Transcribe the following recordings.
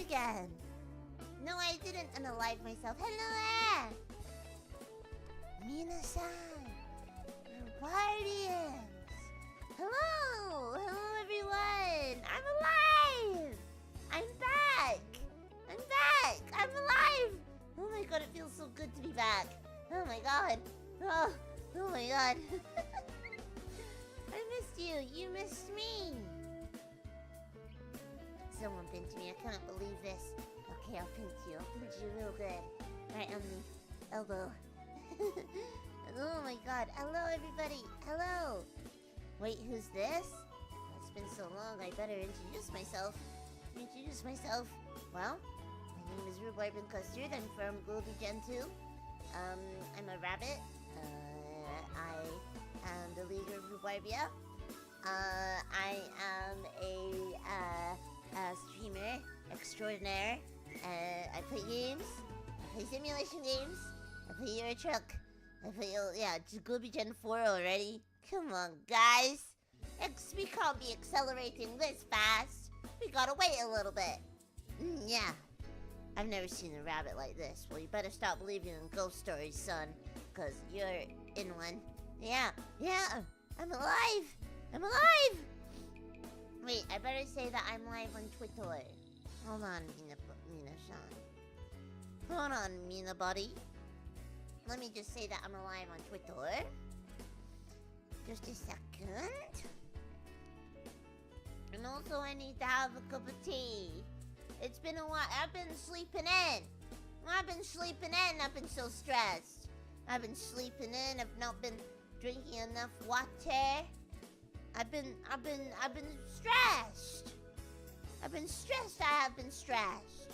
again. No, I didn't unalive myself. Hello there! Mina-san! Guardians! Hello! Hello, everyone! I'm alive! I'm back! I'm back! I'm alive! Oh my god, it feels so good to be back. Oh my god. Oh my god. I missed you. You missed me. Someone pinned me. I can't believe this. Okay, I'll pinch you. I'll pinch you real good. Right on the elbow. Oh my god. Hello, everybody. Hello. Wait, who's this? It's been so long. I better introduce myself. Well, my name is Rhubarb and Custard. I'm from Globie Gen 2. I'm a rabbit. I am the leader of Rhubarbia. I am a streamer extraordinaire. I play games. I play simulation games. I play Euro Truck. I play, Globie Gen 4 already. Come on, guys. We can't be accelerating this fast. We gotta wait a little bit. Yeah. I've never seen a rabbit like this. Well, you better stop believing in ghost stories, son. Because you're in one. Yeah. I'm alive. Wait, I better say that I'm live on Twitter. Hold on, Mina-san. Hold on, Mina buddy. Let me just say that I'm alive on Twitter. Just a second. And also I need to have a cup of tea. It's been a while. I've been sleeping in. I've been so stressed. I've been sleeping in. I've not been drinking enough water. I've been stressed. I have been stressed.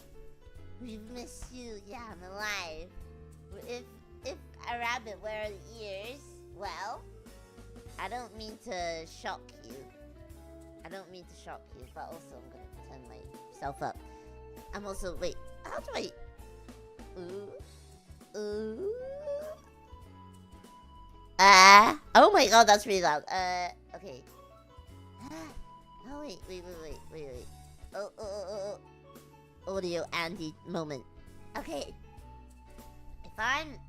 We've missed you. Yeah, I'm alive. If a rabbit wear the ears, well, I don't mean to shock you. But also I'm gonna pretend myself up. I'm also, wait, how do I... Ooh. Oh my god, that's really loud. Okay. Oh, wait. Oh. Audio Andy moment. Okay. If I'm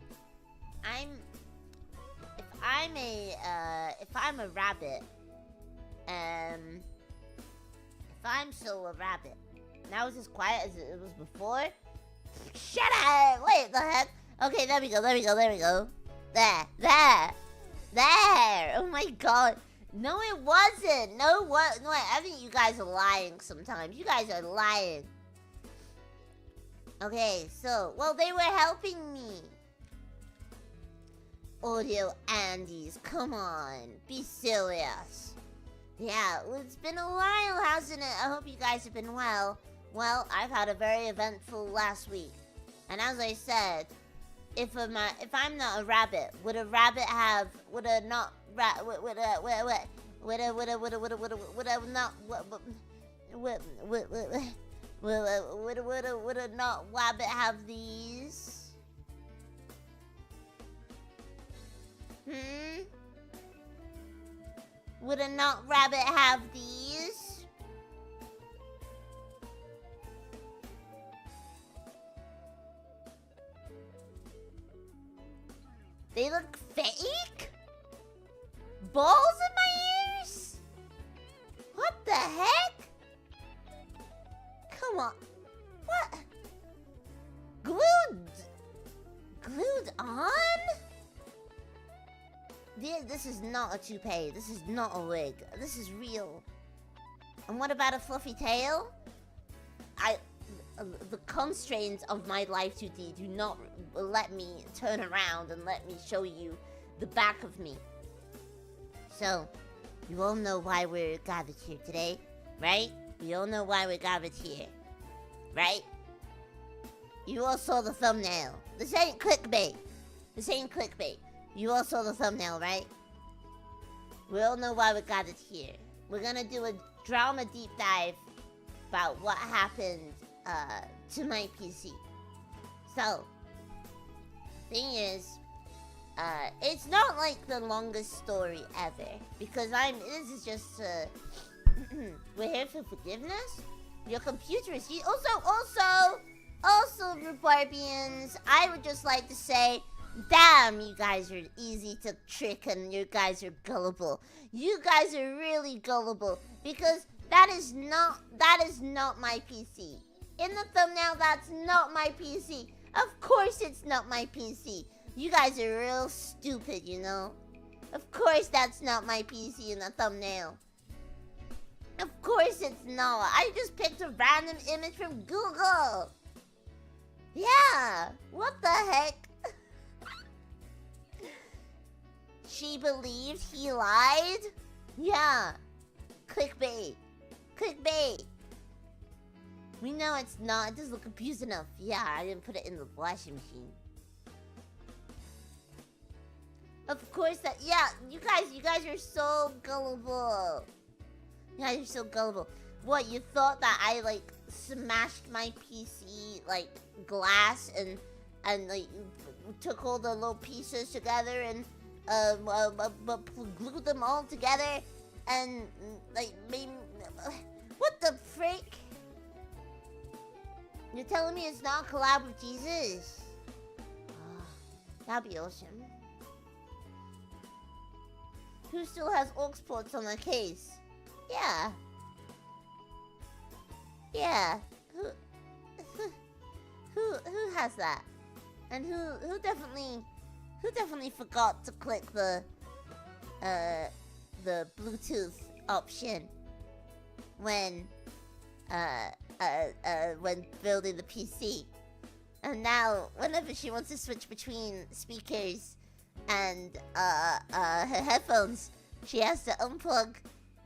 a rabbit, if I'm still a rabbit, now is as quiet as it was before. Shut up! Wait, the heck? Okay, there we go. There! Oh my god. No, it wasn't. No, I think you guys are lying sometimes. You guys are lying. Okay, so, well, they were helping me. Audio Andes, come on. Be serious. Yeah, well, it's been a while, hasn't it? I hope you guys have been well. Well, I've had a very eventful last week. And as I said, if I'm not a rabbit, would a rabbit have, would a not rabbit have these? Would a not rabbit have these? They look fake? Balls in my ears? What the heck? Come on. What? Glued on? This is not a toupee. This is not a wig. This is real. And what about a fluffy tail? The constraints of my live 2D do not let me turn around and let me show you the back of me. So, you all know why we're gathered here today, right? We all know why we're gathered here, right? You all saw the thumbnail. This ain't clickbait. You all saw the thumbnail, right? We all know why we gathered here. We're gonna do a drama deep dive about what happened to my PC. So, thing is, it's not like the longest story ever, because this is just, we're here for forgiveness. Your computer is also, Rhubarbians, I would just like to say, damn, you guys are easy to trick and you guys are gullible. You guys are really gullible because that is not my PC. In the thumbnail, that's not my PC. Of course it's not my PC. You guys are real stupid, you know? Of course that's not my PC in the thumbnail. Of course it's not. I just picked a random image from Google. Yeah, what the heck? She believed he lied? Yeah. Clickbait. Clickbait. We know it's not. It doesn't look confused enough. Yeah, I didn't put it in the washing machine. Of course that. Yeah, you guys are so gullible. You guys are so gullible. What, you thought that I like smashed my PC like glass and like took all the little pieces together and glued them all together and like made what the frick? You're telling me it's not a collab with Jesus? Oh, that'd be awesome. Who still has aux ports on the case? Yeah. Yeah. Who has that? And who definitely forgot to click the Bluetooth option when building the PC. And now whenever she wants to switch between speakers and her headphones, she has to unplug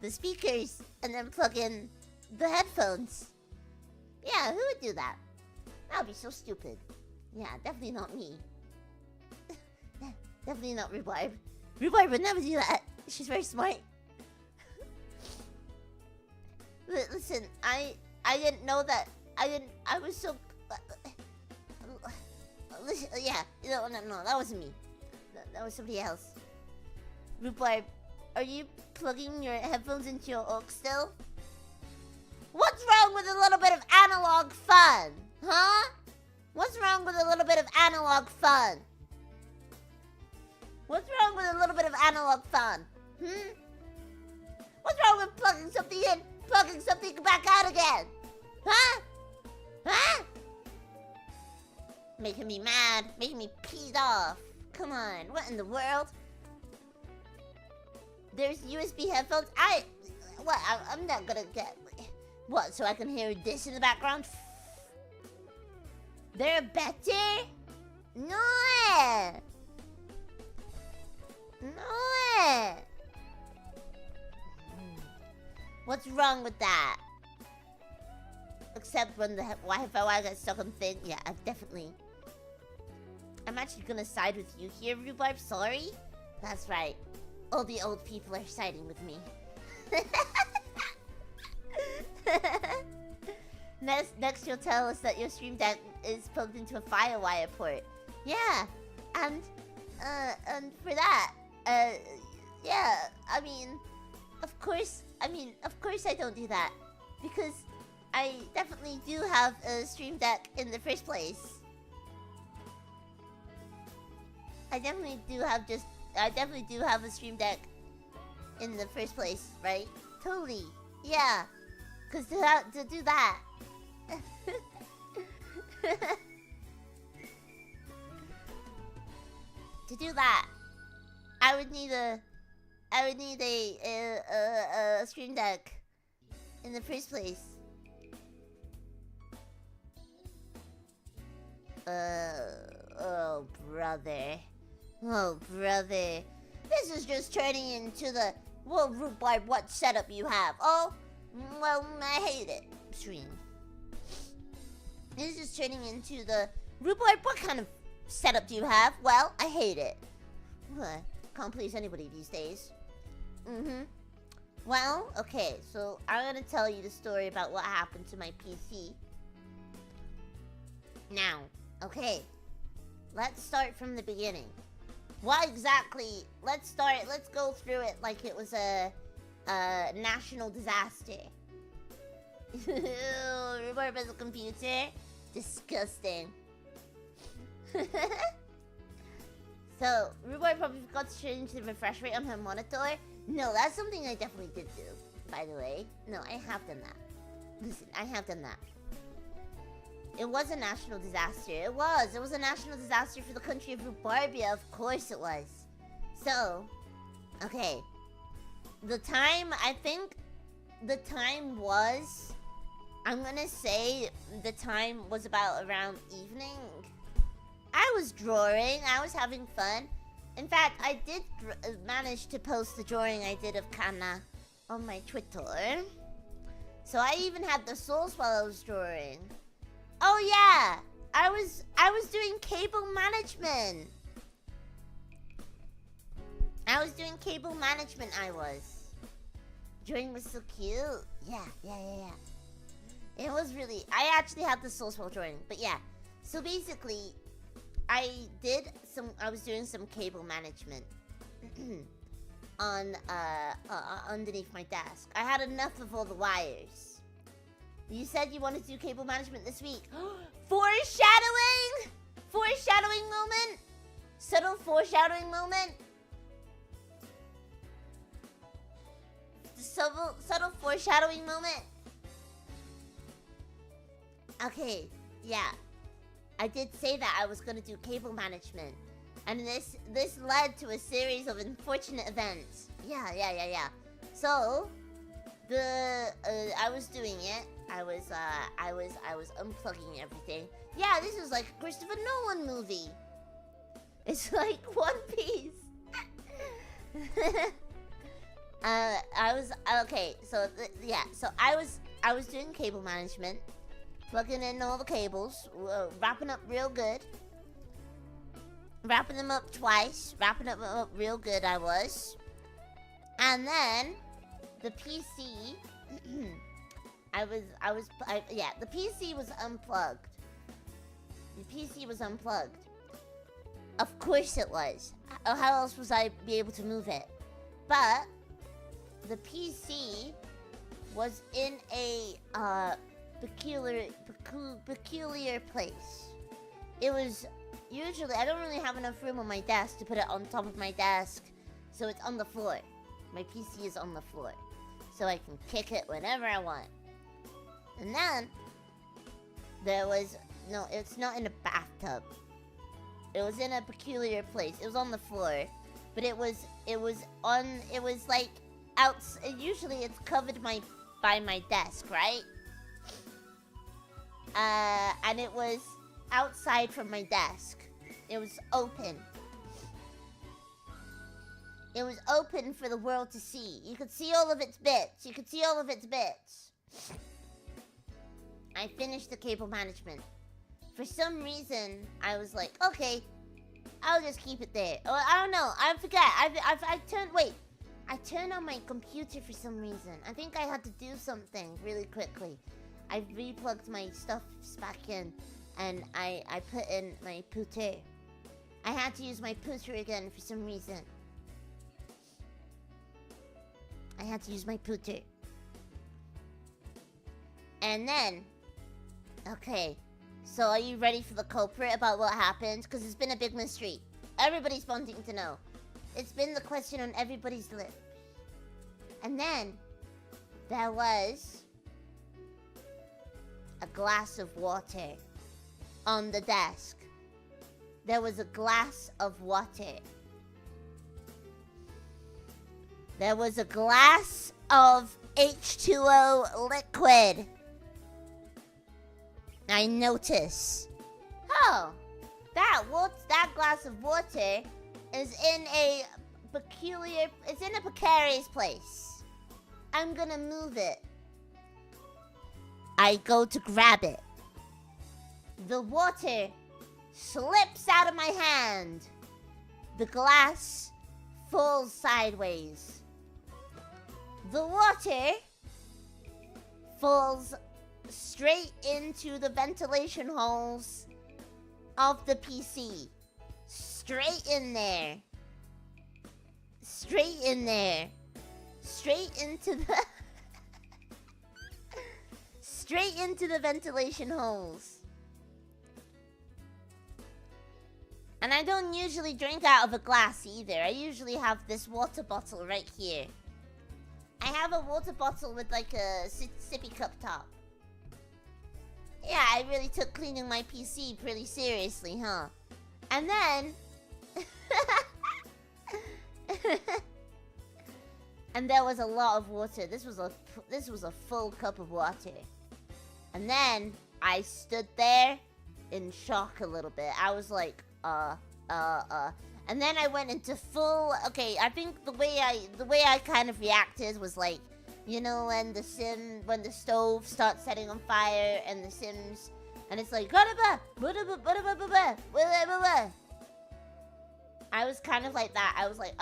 the speakers and then plug in the headphones. Yeah, who would do that? That would be so stupid. Yeah, definitely not me. Definitely not Rhubarb. Rhubarb would never do that. She's very smart. Listen, I didn't know that. I was so... Listen, yeah, no, that wasn't me. That was somebody else. Rhubarb, are you plugging your headphones into your aux still? What's wrong with a little bit of analog fun? Huh? What's wrong with a little bit of analog fun? What's wrong with a little bit of analog fun? What's wrong with plugging something in, plugging something back out again? Huh? Huh? Making me mad, making me peed off. Come on, what in the world? There's USB headphones. I'm not gonna get... What, so I can hear this in the background? They're better? No! No! What's wrong with that? Except when the Wi-Fi wire gets stuck on thin. Yeah, I'm actually gonna side with you here, Rhubarb. Sorry? That's right. All the old people are siding with me. Next you'll tell us that your stream deck is plugged into a FireWire port. Yeah, and for that, yeah, I mean, of course I don't do that because I definitely do have a stream deck in the first place. I definitely do have a stream deck in the first place, right? Totally, yeah. Cause to do that, I would need a stream deck in the first place. Oh brother, this is just turning into the Rhubarb, what setup you have? Oh, well, I hate it. Stream. This is turning into the Rhubarb, what kind of setup do you have? Well, I hate it. Can't please anybody these days. Well, okay, so I'm gonna tell you the story about what happened to my PC. Now, okay, let's start from the beginning. What exactly? Let's go through it like it was a national disaster. Rhubarb as a computer? Disgusting. So, Rhubarb probably forgot to change the refresh rate on her monitor. No, that's something I definitely did do, by the way. No, I have done that. Listen, I have done that. It was a national disaster. It was a national disaster for the country of Rhubarbia. Of course it was. So, okay. The time, I think the time was, I'm gonna say the time was about around evening. I was drawing. I was having fun. In fact, I did manage to post the drawing I did of Kana on my Twitter. So I even had the souls while I was drawing. Oh yeah, I was doing cable management. Drawing was so cute. Yeah. It was really. I actually had the souls while drawing, but yeah. So basically, I was doing some cable management on underneath my desk. I had enough of all the wires. You said you wanted to do cable management this week. Foreshadowing! Foreshadowing moment! Subtle foreshadowing moment. The subtle foreshadowing moment. Okay, yeah. I did say that I was going to do cable management. And this led to a series of unfortunate events. Yeah. So, I was doing it. I was unplugging everything. Yeah, this is like a Christopher Nolan movie. It's like One Piece. So I was doing cable management, plugging in all the cables, wrapping up real good. Wrapping them up twice, wrapping them up real good I was. And then the PC the PC was unplugged. Of course it was. How else was I be able to move it? But the PC was in a peculiar place. It was usually, I don't really have enough room on my desk to put it on top of my desk, so it's on the floor. My PC is on the floor, so I can kick it whenever I want. And then it's not in a bathtub. It was in a peculiar place. It was on the floor, but it was like usually it's covered by my desk, right? And it was outside from my desk. It was open. It was open for the world to see. You could see all of its bits. I finished the cable management. For some reason, I was like, okay, I'll just keep it there. Oh, I don't know. I forget. I turned on my computer for some reason. I think I had to do something really quickly. I replugged my stuff back in, and I put in my pooter. I had to use my pooter again for some reason. I had to use my pooter. And then, okay, so are you ready for the culprit about what happened? Because it's been a big mystery. Everybody's wanting to know. It's been the question on everybody's lips. And then, there was a glass of water on the desk. There was a glass of water. There was a glass of H2O liquid. I notice. Oh, that glass of water is in a precarious place. I'm gonna move it. I go to grab it. The water slips out of my hand. The glass falls sideways. The water falls straight into the ventilation holes of the PC. Straight in there. Straight into the straight into the ventilation holes. And I don't usually drink out of a glass either. I usually have this water bottle right here. I have a water bottle with like a sippy cup top. Yeah, I really took cleaning my PC pretty seriously, huh? And then... and there was a lot of water. This was a full cup of water. And then I stood there in shock a little bit. I was like, and then I went into full... Okay, I think the way I kind of reacted was like, you know, when the stove starts setting on fire and the Sims, and it's like, I was kind of like that. I was like,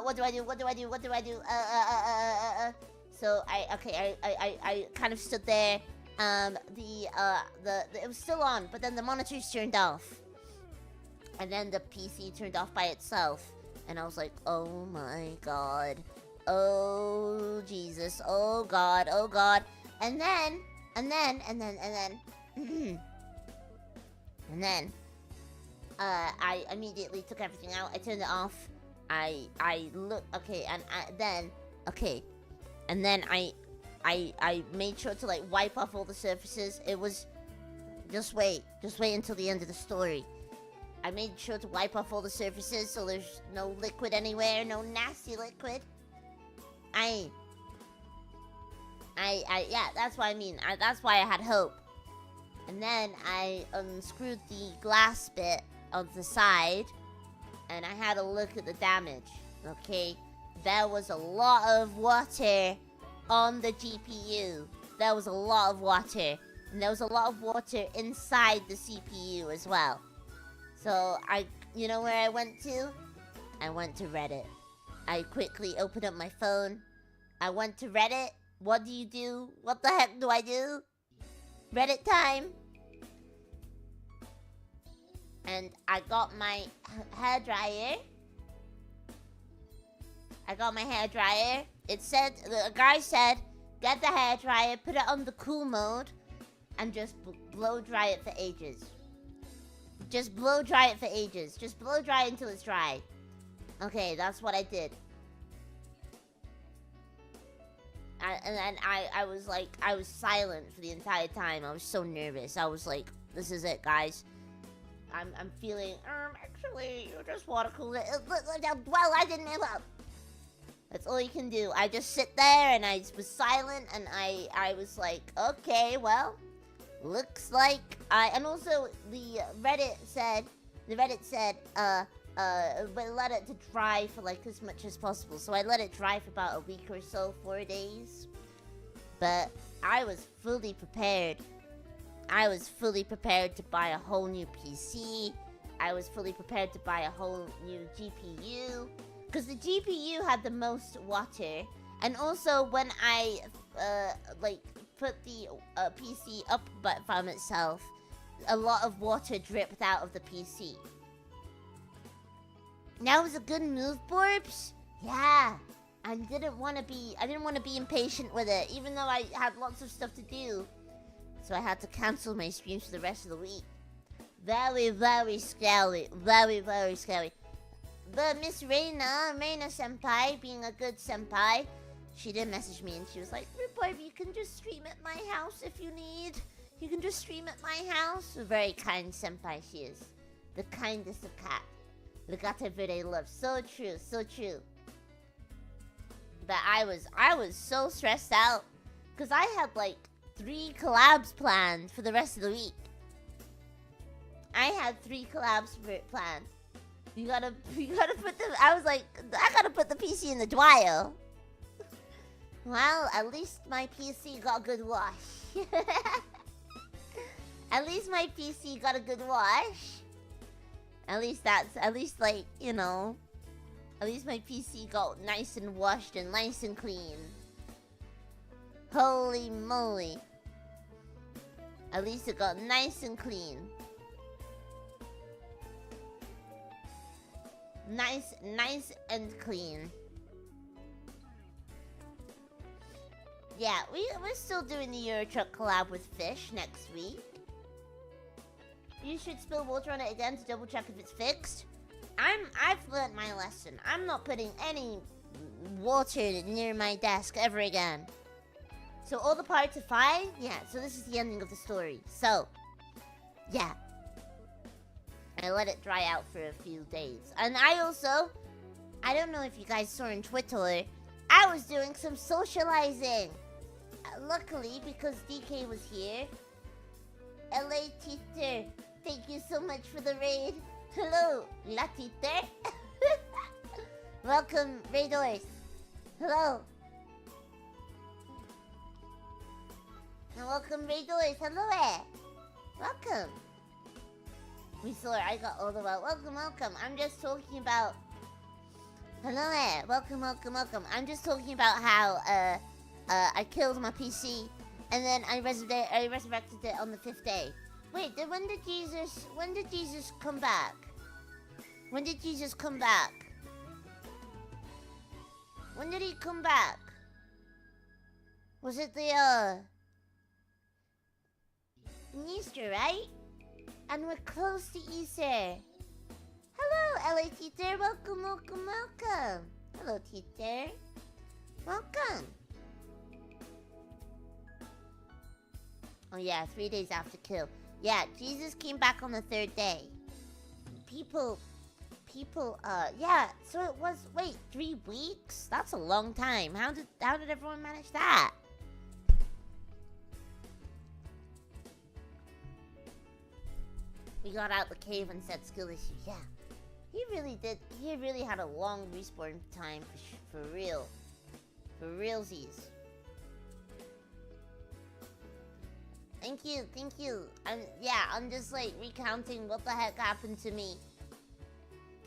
what do I do? What do I do? What do I do? So I kind of stood there. It was still on, but then the monitors turned off. And then the PC turned off by itself. And I was like, oh my god. Oh Jesus. Oh god. Oh god. And then I immediately took everything out. I turned it off. I looked, okay, and then I made sure to like wipe off all the surfaces. It was, just wait until the end of the story. I made sure to wipe off all the surfaces so there's no liquid anywhere, no nasty liquid. Yeah, that's what I mean. That's why I had hope. And then I unscrewed the glass bit of the side, and I had a look at the damage. Okay, there was a lot of water on the GPU. There was a lot of water, and there was a lot of water inside the CPU as well. So you know where I went to? I went to Reddit. I quickly opened up my phone. I went to Reddit. What do you do? What the heck do I do? Reddit time. And I got my hairdryer. It said, the guy said, get the hairdryer, put it on the cool mode, and just blow dry it for ages. Just blow dry it for ages. Just blow dry until it's dry. Okay, that's what I did. I was like, I was silent for the entire time. I was so nervous. I was like, this is it, guys. I'm feeling, actually, you just want to cool it. Well, I didn't know. That's all you can do. I just sit there and I was silent and I was like, okay, well, looks like and also the Reddit said, let it to dry for like as much as possible. So I let it dry for about a week or so, 4 days. But I was fully prepared. I was fully prepared to buy a whole new PC. I was fully prepared to buy a whole new GPU. Because the GPU had the most water. And also when I put the PC up from itself, a lot of water dripped out of the PC. That was a good move, Borbs. Yeah. I didn't want to be impatient with it, even though I had lots of stuff to do. So I had to cancel my streams for the rest of the week. Very, very scary. Very, very scary. But Miss Reina Senpai, being a good senpai, she did message me and she was like, Rhubarb, you can just stream at my house if you need. You can just stream at my house. A very kind senpai she is. The kindest of cat. Legate verde love. So true, so true. But I was so stressed out. Because I had like 3 collabs planned for the rest of the week. I had 3 collabs planned. You gotta put the... I was like, I gotta put the PC in the dryer. Well, at least my PC got a good wash. At least my PC got a good wash. At least like, you know... At least my PC got nice and washed and nice and clean. Holy moly. At least it got nice and clean. Nice and clean. Yeah, we're still doing the Eurotruck collab with Fish next week. You should spill water on it again to double check if it's fixed. I've learned my lesson. I'm not putting any water near my desk ever again. So all the parts are fine? Yeah, so this is the ending of the story. So, yeah. I let it dry out for a few days. And I don't know if you guys saw on Twitter, I was doing some socializing. Luckily, because DK was here. LA Teacher, thank you so much for the raid. Hello, La Teacher. Welcome, Raiders. Hello. And welcome, Raiders. Hello, welcome. We saw it. I got all the welcome. I'm just talking about. Hello, welcome. I'm just talking about how I killed my PC, and then I resurrected it on the 5th day. Wait, when did Jesus come back? When did Jesus come back? When did he come back? Was it the Easter, right? And we're close to Easter. Hello, LA Teacher. Welcome. Hello, Teacher. Welcome. Oh yeah, 3 days after kill. Yeah, Jesus came back on the 3rd day. People, yeah, so it was, wait, 3 weeks? That's a long time. How did everyone manage that? We got out the cave and set skill issue, yeah. He really did, he really had a long respawn time for real. For realsies. Thank you. I'm just like recounting what the heck happened to me.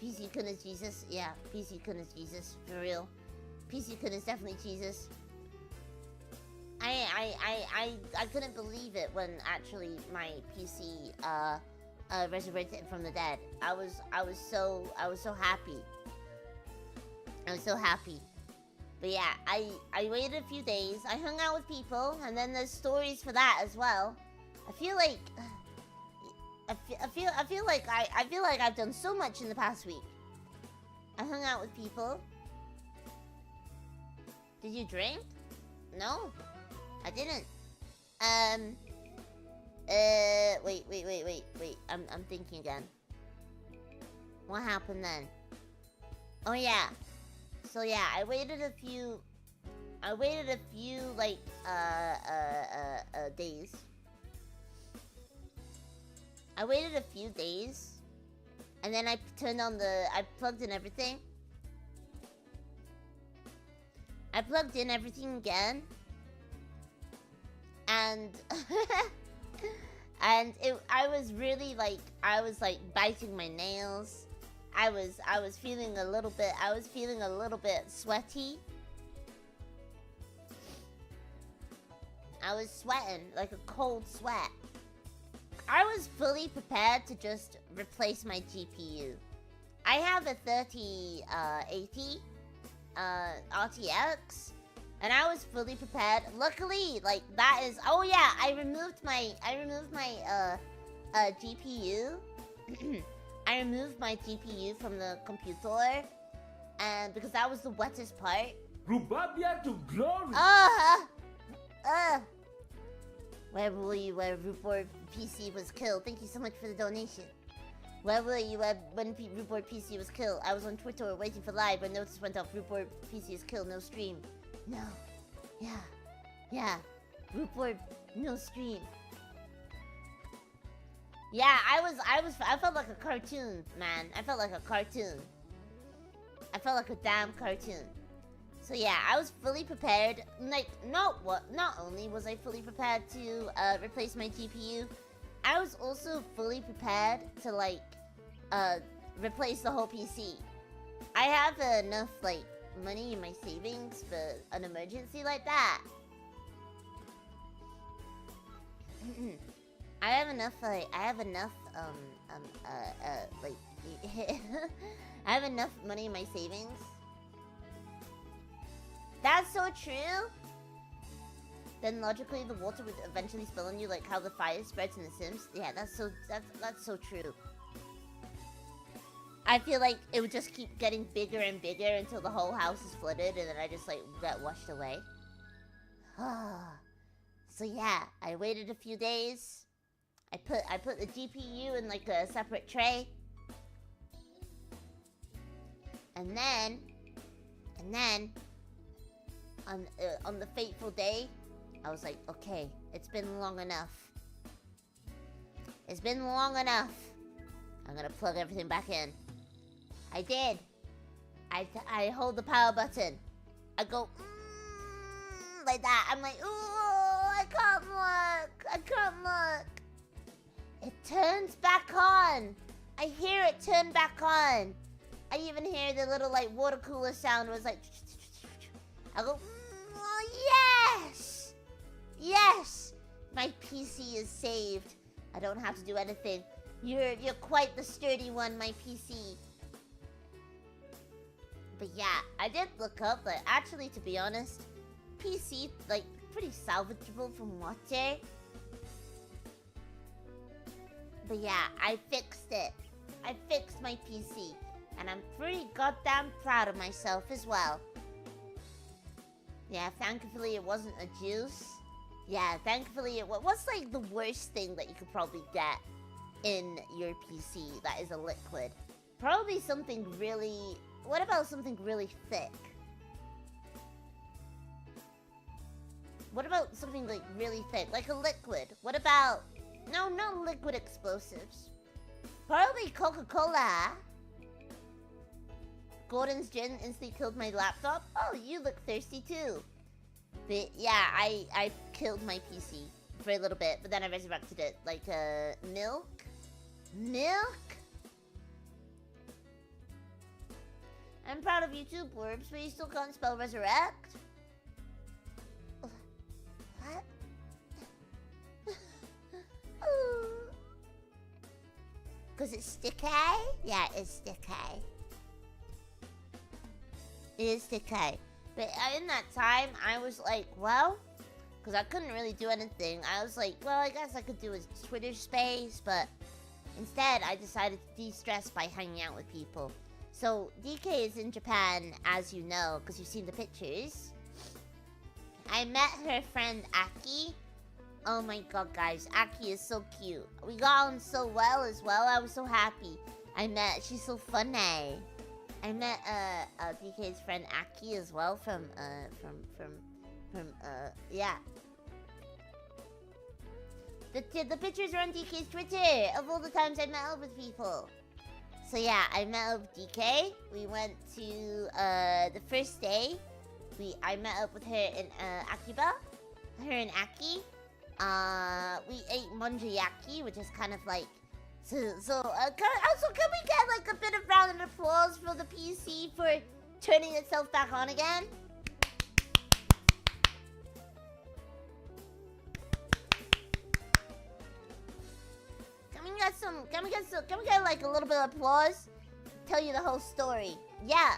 PC Kun is Jesus. Yeah, PC Kun is Jesus. For real. PC Kun is definitely Jesus. I couldn't believe it when actually my PC resurrected from the dead. I was so happy. I was so happy. But yeah, I waited a few days. I hung out with people, and then there's stories for that as well. I feel like I've done so much in the past week. I hung out with people. Did you drink? No, I didn't. Wait. I'm thinking again. What happened then? Oh yeah. So yeah, I waited a few like days. I waited a few days, and then I plugged in everything. I plugged in everything again, and I was really like, biting my nails. I was feeling a little bit sweaty. I was sweating like a cold sweat. I was fully prepared to just replace my GPU. I have a 3080 RTX, and I was fully prepared. Luckily, like that is. Oh yeah, I removed my GPU. I removed my GPU from the computer, and because that was the wettest part. Rhubarb to glory. Where were you where Rhubarb PC was killed? Thank you so much for the donation. Where were you when Rhubarb PC was killed? I was on Twitter waiting for live, but notice went off. Rhubarb PC is killed, no stream. No. Yeah. Rhubarb, no stream. Yeah, I felt like a cartoon, man. I felt like a cartoon. I felt like a damn cartoon. So yeah, I was fully prepared. Like, not only was I fully prepared to replace my GPU, I was also fully prepared to like replace the whole PC. I have enough like money in my savings for an emergency like that. I have enough I have enough money in my savings. That's so true. then logically the water would eventually spill on you, like how the fire spreads in The Sims. Yeah, that's so true. I feel like it would just keep getting bigger and bigger until the whole house is flooded, and then I just like get washed away. So yeah, I waited a few days. I put the GPU in like a separate tray, and then on the fateful day, I was like, okay, it's been long enough. It's been long enough. I'm gonna plug everything back in. I did. I hold the power button. I go like that. I'm like, ooh, I can't look. I can't look. It turns back on. I hear it turn back on. I even hear the little like water cooler sound. It was like, I go, oh, yes, yes. My PC is saved. I don't have to do anything. You're quite the sturdy one, my PC. But yeah, I did look up that actually, to be honest, PC, like, pretty salvageable from water. But yeah, I fixed it. I fixed my PC. And I'm pretty goddamn proud of myself as well. Yeah, thankfully it wasn't a juice. Yeah, thankfully it was. What's like the worst thing that you could probably get in your PC that is a liquid? Probably something really... What about something really thick? What about something like really thick? Like a liquid. What about... No, no liquid explosives. Probably Coca-Cola. Gordon's gin instantly killed my laptop. Oh, you look thirsty too. But yeah, I killed my PC for a little bit, but then I resurrected it. Like, milk? Milk? I'm proud of you too, Blurbs, but you still can't spell resurrect. What? Cause it's sticky? Yeah, it's sticky. It is sticky. But in that time, I was like, well, because I couldn't really do anything. I was like, well, I guess I could do a Twitter space, but instead, I decided to de-stress by hanging out with people. So, DK is in Japan, as you know, because you've seen the pictures. I met her friend Aki. Oh my god, guys, Aki is so cute. We got on so well as well. I was so happy. She's so funny. I met DK's friend Aki as well from yeah. The pictures are on DK's Twitter of all the times I met up with people. So yeah, I met up with DK. We went to the first day. I met up with her in Akiba. Her and Aki. We ate monjayaki, which is kind of like also can we get like a bit of round of applause for the PC for turning itself back on again? Can we get like a little bit of applause? Tell you the whole story. Yeah.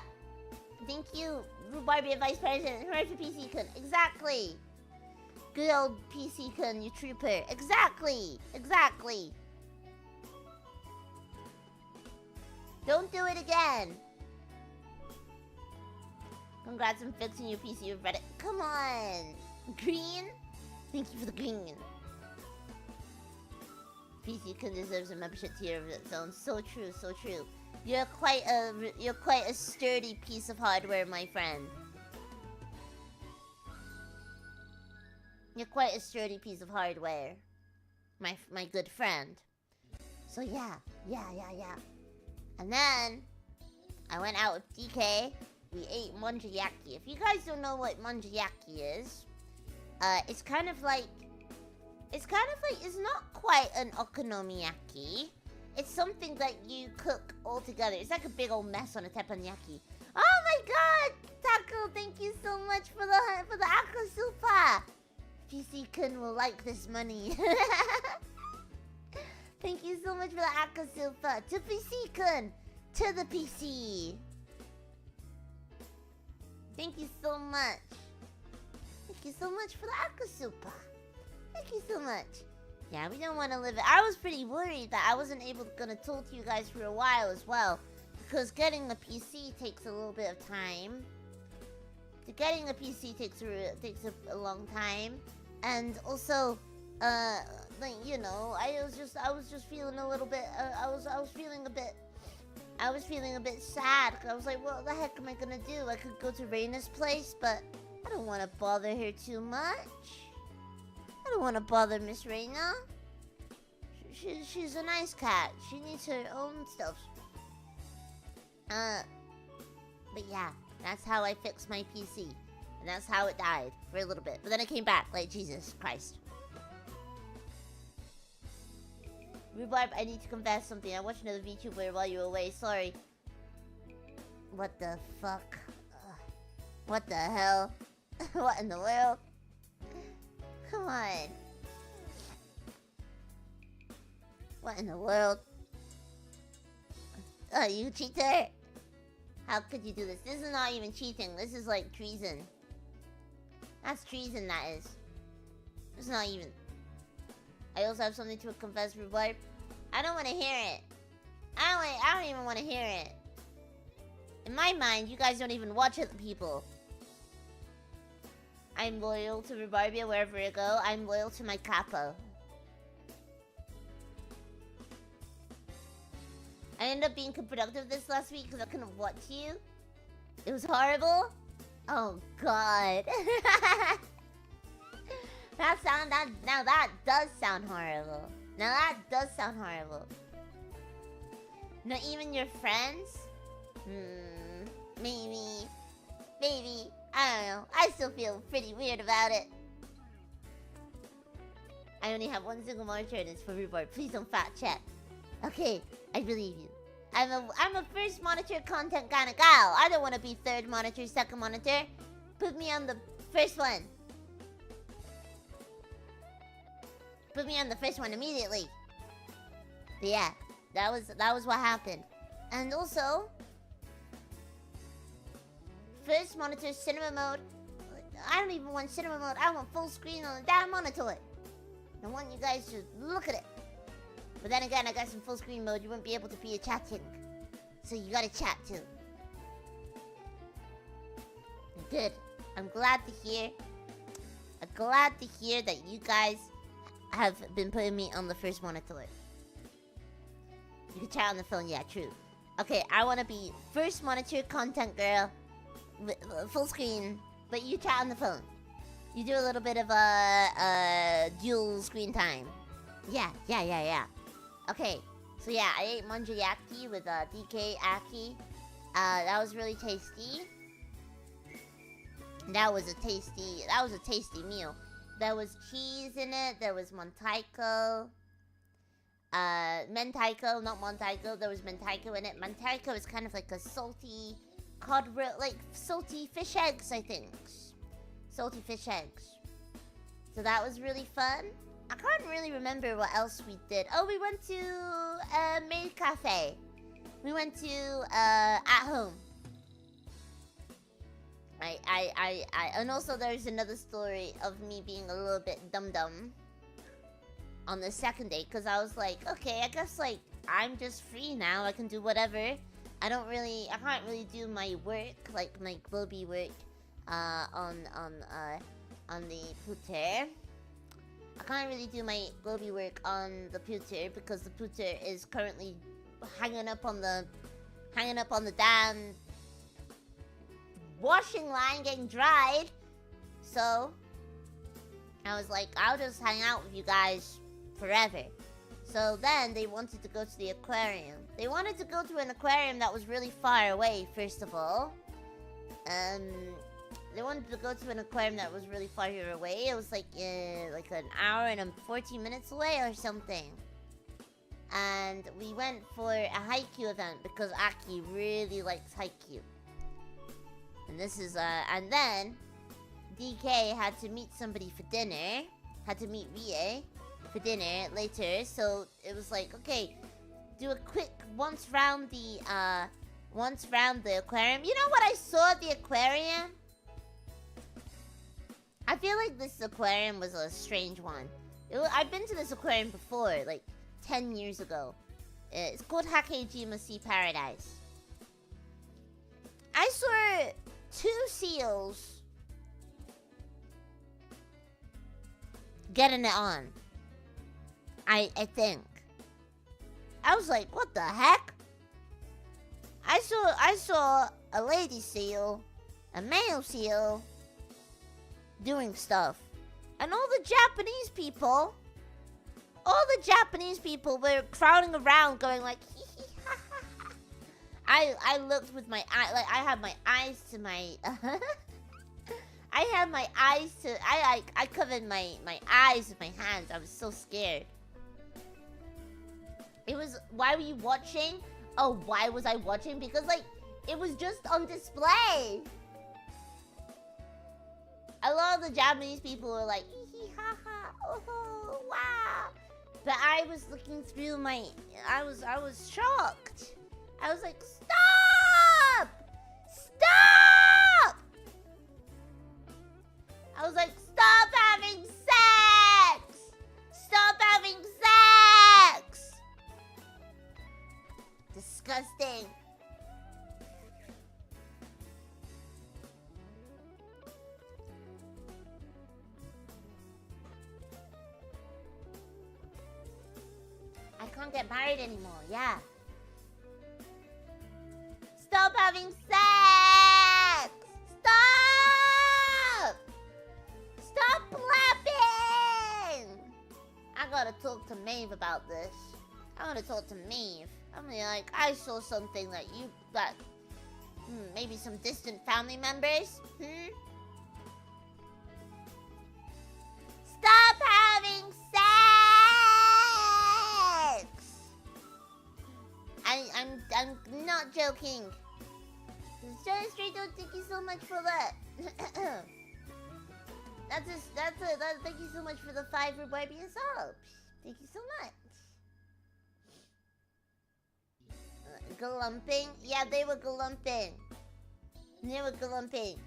Thank you, Rhubarb, Vice President. Hooray for PC-kun. Exactly. Good old PC-kun, you trooper. Exactly. Exactly. Don't do it again. Congrats on fixing your PC with Reddit. Come on. Green? Thank you for the green. PC-kun deserves a membership tier of its own. So true, so true. You're quite a sturdy piece of hardware, my friend. You're quite a sturdy piece of hardware, my good friend. So yeah. And then I went out with DK. We ate monjayaki. If you guys don't know what monjayaki is, it's kind of like it's not quite an okonomiyaki. It's something that you cook all together. It's like a big old mess on a teppanyaki. Oh my god, Taco! Thank you so much for the aquasupa. PC-kun will like this money. Thank you so much for the aquasupa. To PC-kun, to the PC. Thank you so much. Thank you so much for the Akasupa. Thank you so much. Yeah, we don't want to live it. I was pretty worried that I wasn't gonna talk to you guys for a while as well. Because getting a PC takes a little bit of time. Getting a PC takes a long time. And also, like, you know, I was just feeling a little bit, I was feeling a bit sad. I was like, what the heck am I gonna do? I could go to Raina's place, but I don't want to bother her too much. I don't want to bother Miss Raina. She's a nice cat. She needs her own stuff. But yeah, that's how I fixed my PC. And that's how it died for a little bit. But then it came back, like, Jesus Christ. Rhubarb, I need to confess something. I watched another VTuber while you were away. Sorry. What the fuck? What the hell? What in the world? Come on. What in the world? Oh, you cheater! How could you do this? This is not even cheating. This is like treason. That's treason, that is. It's not even... I also have something to confess, Rhubarb. I don't want to hear it. I don't even want to hear it. In my mind, you guys don't even watch other people. I'm loyal to Rhubarbia wherever I go. I'm loyal to my capo. I ended up being productive this last week because I couldn't watch you. It was horrible. Oh God. Now that does sound horrible. Now that does sound horrible. Not even your friends? Maybe. I don't know. I still feel pretty weird about it. I only have one single monitor and it's for Rhubarb. Please don't fact check. Okay, I believe you. I'm a first monitor content kind of gal. I don't want to be third monitor, second monitor. Put me on the first one. Put me on the first one immediately. But yeah, that was what happened. And also, first monitor cinema mode. I don't even want cinema mode. I want full screen on the damn monitor. I want you guys to look at it. But then again, I got some full screen mode. You wouldn't be able to be chatting. So you gotta chat too. Good. I'm glad to hear. I'm glad to hear that you guys have been putting me on the first monitor. You can chat on the phone. Yeah, true. Okay, I want to be first monitor content girl. Full screen. But you chat on the phone. You do a little bit of dual screen time. Yeah. Okay, so yeah, I ate manjayaki with DK Aki. That was really tasty. That was a tasty meal. There was cheese in it. There was mentaiko. Mentaiko, not mentaiko. There was mentaiko in it. Mentaiko is kind of like a salty cod, like salty fish eggs, I think. Salty fish eggs. So that was really fun. I can't really remember what else we did. Oh, we went to Maid Cafe. We went to At Home. And also there's another story of me being a little bit dumb on the second day, because I was like, okay, I guess like I'm just free now. I can do whatever. I can't really do my work, like my Globie work, on the Puter. I can't really do my Globie work on the Puter because the Puter is currently hanging up on the damn washing line getting dried. So I was like, I'll just hang out with you guys forever. So then they wanted to go to the aquarium. They wanted to go to an aquarium that was really far away, first of all. They wanted to go to an aquarium that was really far away. It was like an hour and 14 minutes away or something. And we went for a haiku event because Aki really likes haiku. And this is and then DK had to meet somebody for dinner. Had to meet Rie for dinner later. So it was like, okay, do a quick once round the aquarium. You know what I saw at the aquarium? I feel like this aquarium was a strange one. I've been to this aquarium before, like 10 years ago. It's called Hakejima Sea Paradise. I saw 2 seals getting it on. I think. I was like, what the heck? I saw a lady seal, a male seal, doing stuff. And all the Japanese people were crowding around going like, hee hee ha ha ha. I looked with my eye, like I had my eyes to my, I covered my eyes with my hands. I was so scared. It was, why were you watching? Oh, why was I watching? Because like, it was just on display. A lot of the Japanese people were like, hee hee ha ha, oh wow. But I was looking through my, I was shocked. I was like, stop! Stop! I was like, stop having sex! Stop having sex! Disgusting. I can't get married anymore, yeah. Stop having sex! Stop! Stop clapping! I gotta talk to Maeve about this. I wanna talk to Maeve. I'm like, I saw something that you got. Maybe some distant family members? Stop having sex! I'm not joking. Straight, thank you so much for that. Thank you so much for the 5 Rhubarbian subs. Thank you so much. Galumping? Yeah, they were galumping. They were galumping.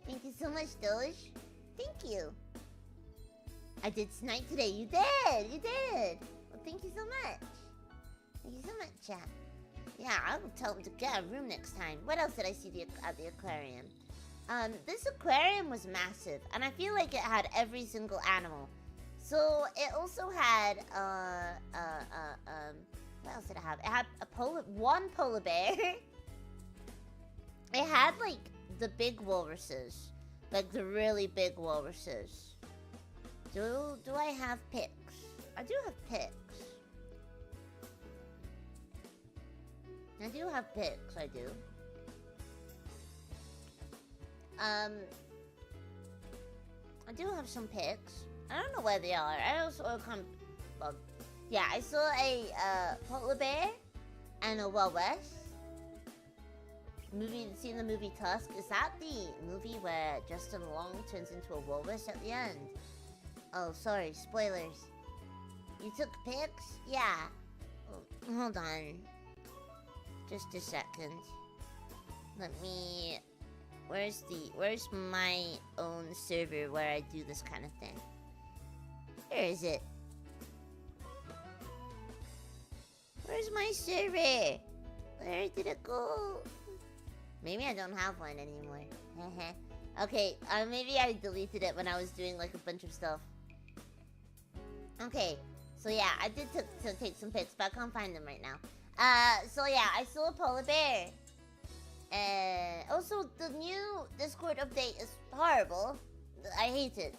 Thank you so much, Doge. Thank you. I did snipe today. You did. You did. Well, thank you so much. Thank you so much, chat. Yeah, I will tell them to get a room next time. What else did I see at the aquarium? This aquarium was massive, and I feel like it had every single animal. So it also had what else did it have? It had one polar bear. It had like the big walruses, like the really big walruses. Do I have pics? I do have pics. I do have pics, I do. I do have some pics. I don't know where they are. I also yeah, I saw a polar bear and a walrus. Seen the movie Tusk? Is that the movie where Justin Long turns into a walrus at the end? Oh, sorry, spoilers. You took pics? Yeah. Oh, hold on. Just a second. Let me... Where's my own server where I do this kind of thing? Where is it? Where's my server? Where did it go? Maybe I don't have one anymore. Okay, maybe I deleted it when I was doing like a bunch of stuff. Okay, so yeah, I did take some pics, but I can't find them right now. So yeah, I saw a polar bear. Also, the new Discord update is horrible. I hate it.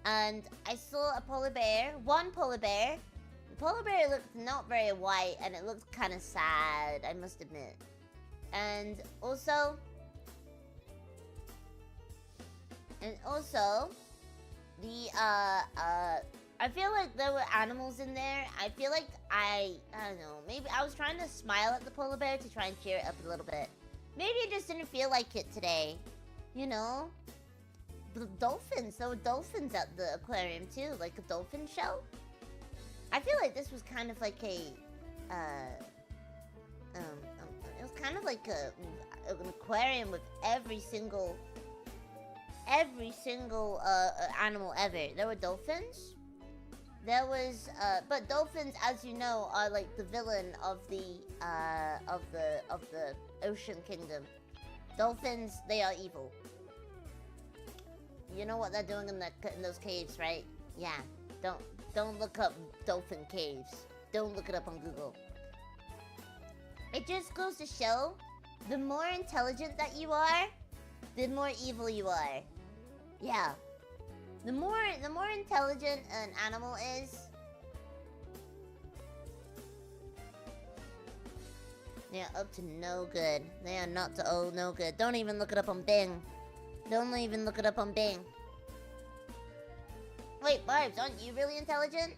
And I saw a polar bear, one polar bear. The polar bear looked not very white, and it looked kind of sad, I must admit. And also, the, I feel like there were animals in there. I feel like I don't know, maybe I was trying to smile at the polar bear to try and cheer it up a little bit. Maybe it just didn't feel like it today. You know? The dolphins, there were dolphins at the aquarium too, like a dolphin show. I feel like this was kind of like a, it was kind of like an aquarium with every single every single animal ever. There were dolphins. There was, but dolphins, as you know, are like the villain of the ocean kingdom. Dolphins, they are evil. You know what they're doing in those caves, right? Yeah. Don't look up dolphin caves. Don't look it up on Google. It just goes to show, the more intelligent that you are, the more evil you are. Yeah. The more intelligent an animal is, they are up to no good. They are not to no good. Don't even look it up on Bing. Don't even look it up on Bing. Wait, Barbs, aren't you really intelligent?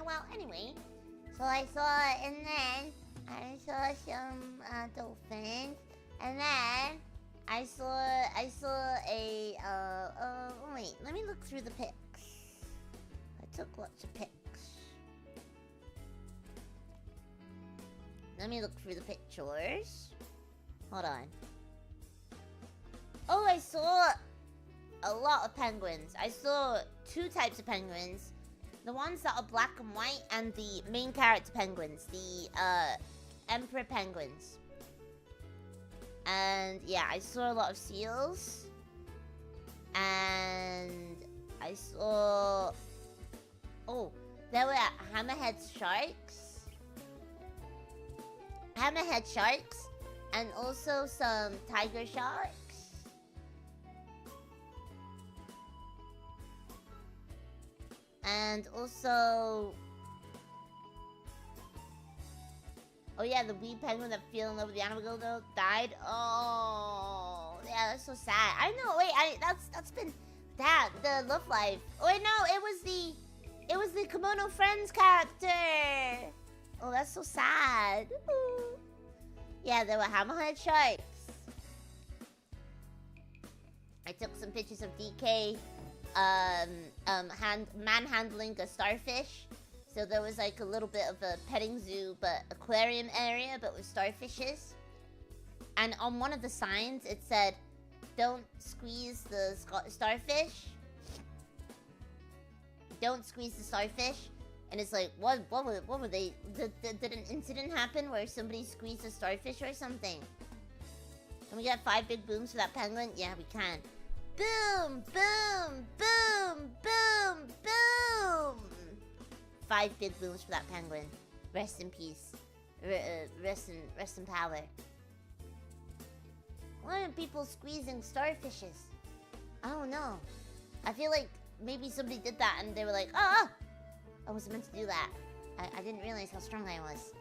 Well, anyway, so I saw, and then I saw some dolphins, and then I saw a wait, let me look through the pics. I took lots of pics. Let me look through the pictures. Hold on. Oh, I saw a lot of penguins. I saw 2 types of penguins. The ones that are black and white, and the main character penguins, the emperor penguins. And yeah, I saw a lot of seals. And I saw... Oh, there were hammerhead sharks. Hammerhead sharks. And also some tiger sharks. And also... Oh yeah, the wee penguin that fell in love with the animal girl died. Oh, yeah, that's so sad. I know. Wait, that's been that the love life. Oh wait, no, it was the Kimono Friends character. Oh, that's so sad. Ooh. Yeah, there were hammerhead sharks. I took some pictures of DK manhandling a starfish. So there was like a little bit of a petting zoo, but aquarium area, but with starfishes. And on one of the signs, it said, "Don't squeeze the starfish. Don't squeeze the starfish." And it's like, what were they? Did an incident happen where somebody squeezed a starfish or something? Can we get 5 big booms for that penguin? Yeah, we can. Boom, boom, boom, boom, boom. 5 big booms for that penguin. Rest in peace. Rest in power. Why are people squeezing starfishes? I don't know. I feel like maybe somebody did that and they were like, oh, I wasn't meant to do that. I didn't realize how strong I was.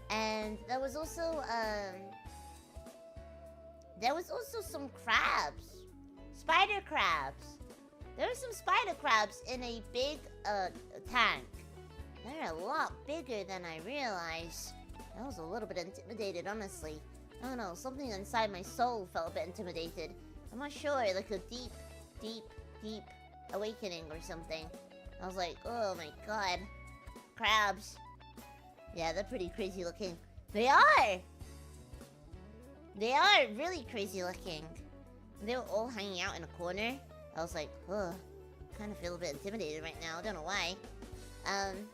And there was also some crabs. Spider crabs. There were some spider crabs in a big tank. They're a lot bigger than I realized. I was a little bit intimidated, honestly. I don't know, something inside my soul felt a bit intimidated. I'm not sure, like a deep, deep, deep awakening or something. I was like, oh my god. Crabs. Yeah, they're pretty crazy looking. They are! They are really crazy looking. They were all hanging out in a corner. I was like, ugh. Kind of feel a bit intimidated right now. I don't know why. And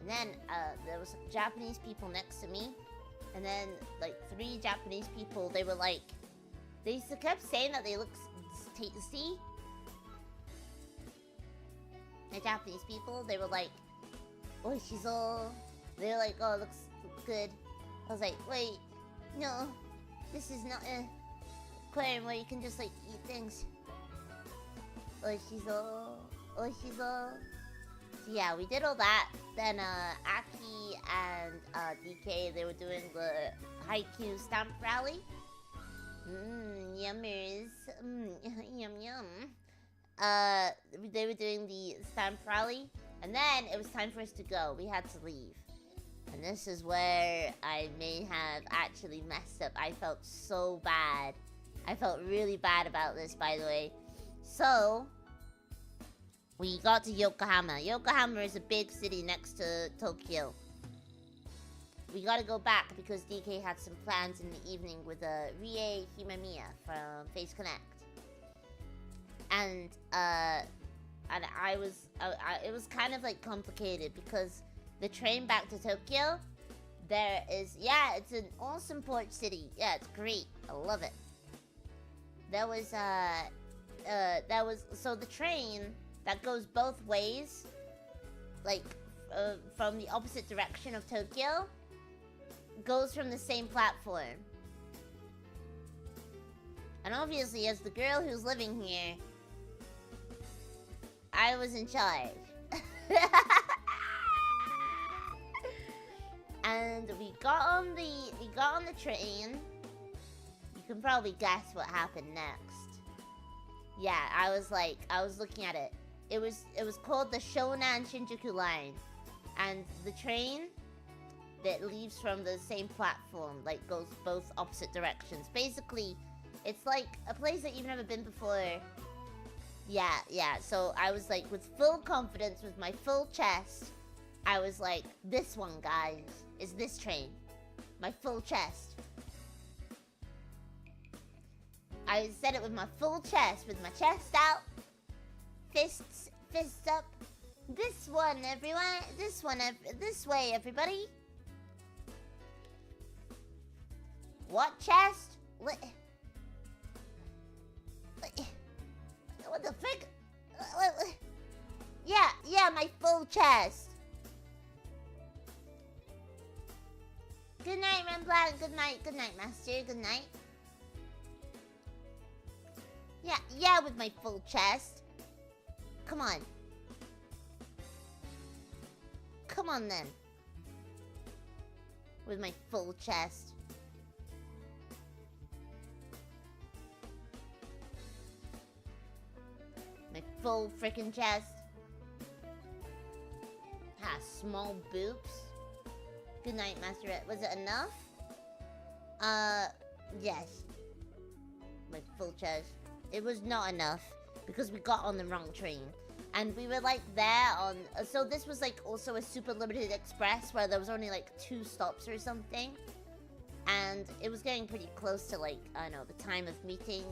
then there was Japanese people next to me. And then, like, 3 Japanese people, they were like... They kept saying that they look tasty. The Japanese people, they were like... Oishizo. They were like, oh, it looks good. I was like, wait, no, this is not a aquarium where you can just like eat things. Oishizo, oishizo. So yeah, we did all that. Then Aki and DK, they were doing the Haikyuu stamp rally. Yummers. Yum yum. They were doing the stamp rally, and then it was time for us to go. We had to leave. And this is where I may have actually messed up. I felt so bad. I felt really bad about this, by the way. So, we got to Yokohama. Yokohama is a big city next to Tokyo. We gotta go back because DK had some plans in the evening with Rie Himamiya from Face Connect. And it was kind of like complicated because the train back to Tokyo, there is, yeah, it's an awesome port city. Yeah, it's great. I love it. So the train that goes both ways, like, from the opposite direction of Tokyo, goes from the same platform. And obviously, as the girl who's living here, I was in charge. And we got on the train. You can probably guess what happened next. Yeah, I was looking at it. It was called the Shonan Shinjuku line. And the train that leaves from the same platform, like, goes both opposite directions. Basically, it's like a place that you've never been before. Yeah, so I was like, with full confidence, with my full chest, I was like, this one, guys, is this train. My full chest. I said it with my full chest, with my chest out, fists up. This one, everyone. This way, everybody. What chest? What the frick? Yeah, my full chest. Good night, Rembrandt. Good night, Master. Good night. Yeah, with my full chest. Come on. Come on, then. With my full chest. My full frickin' chest. Ha, small boobs. Good night, Masterette. Was it enough? Yes. My full chest. It was not enough because we got on the wrong train. And we were like there on... So this was like also a super limited express where there was only like 2 stops or something. And it was getting pretty close to like, I don't know, the time of meeting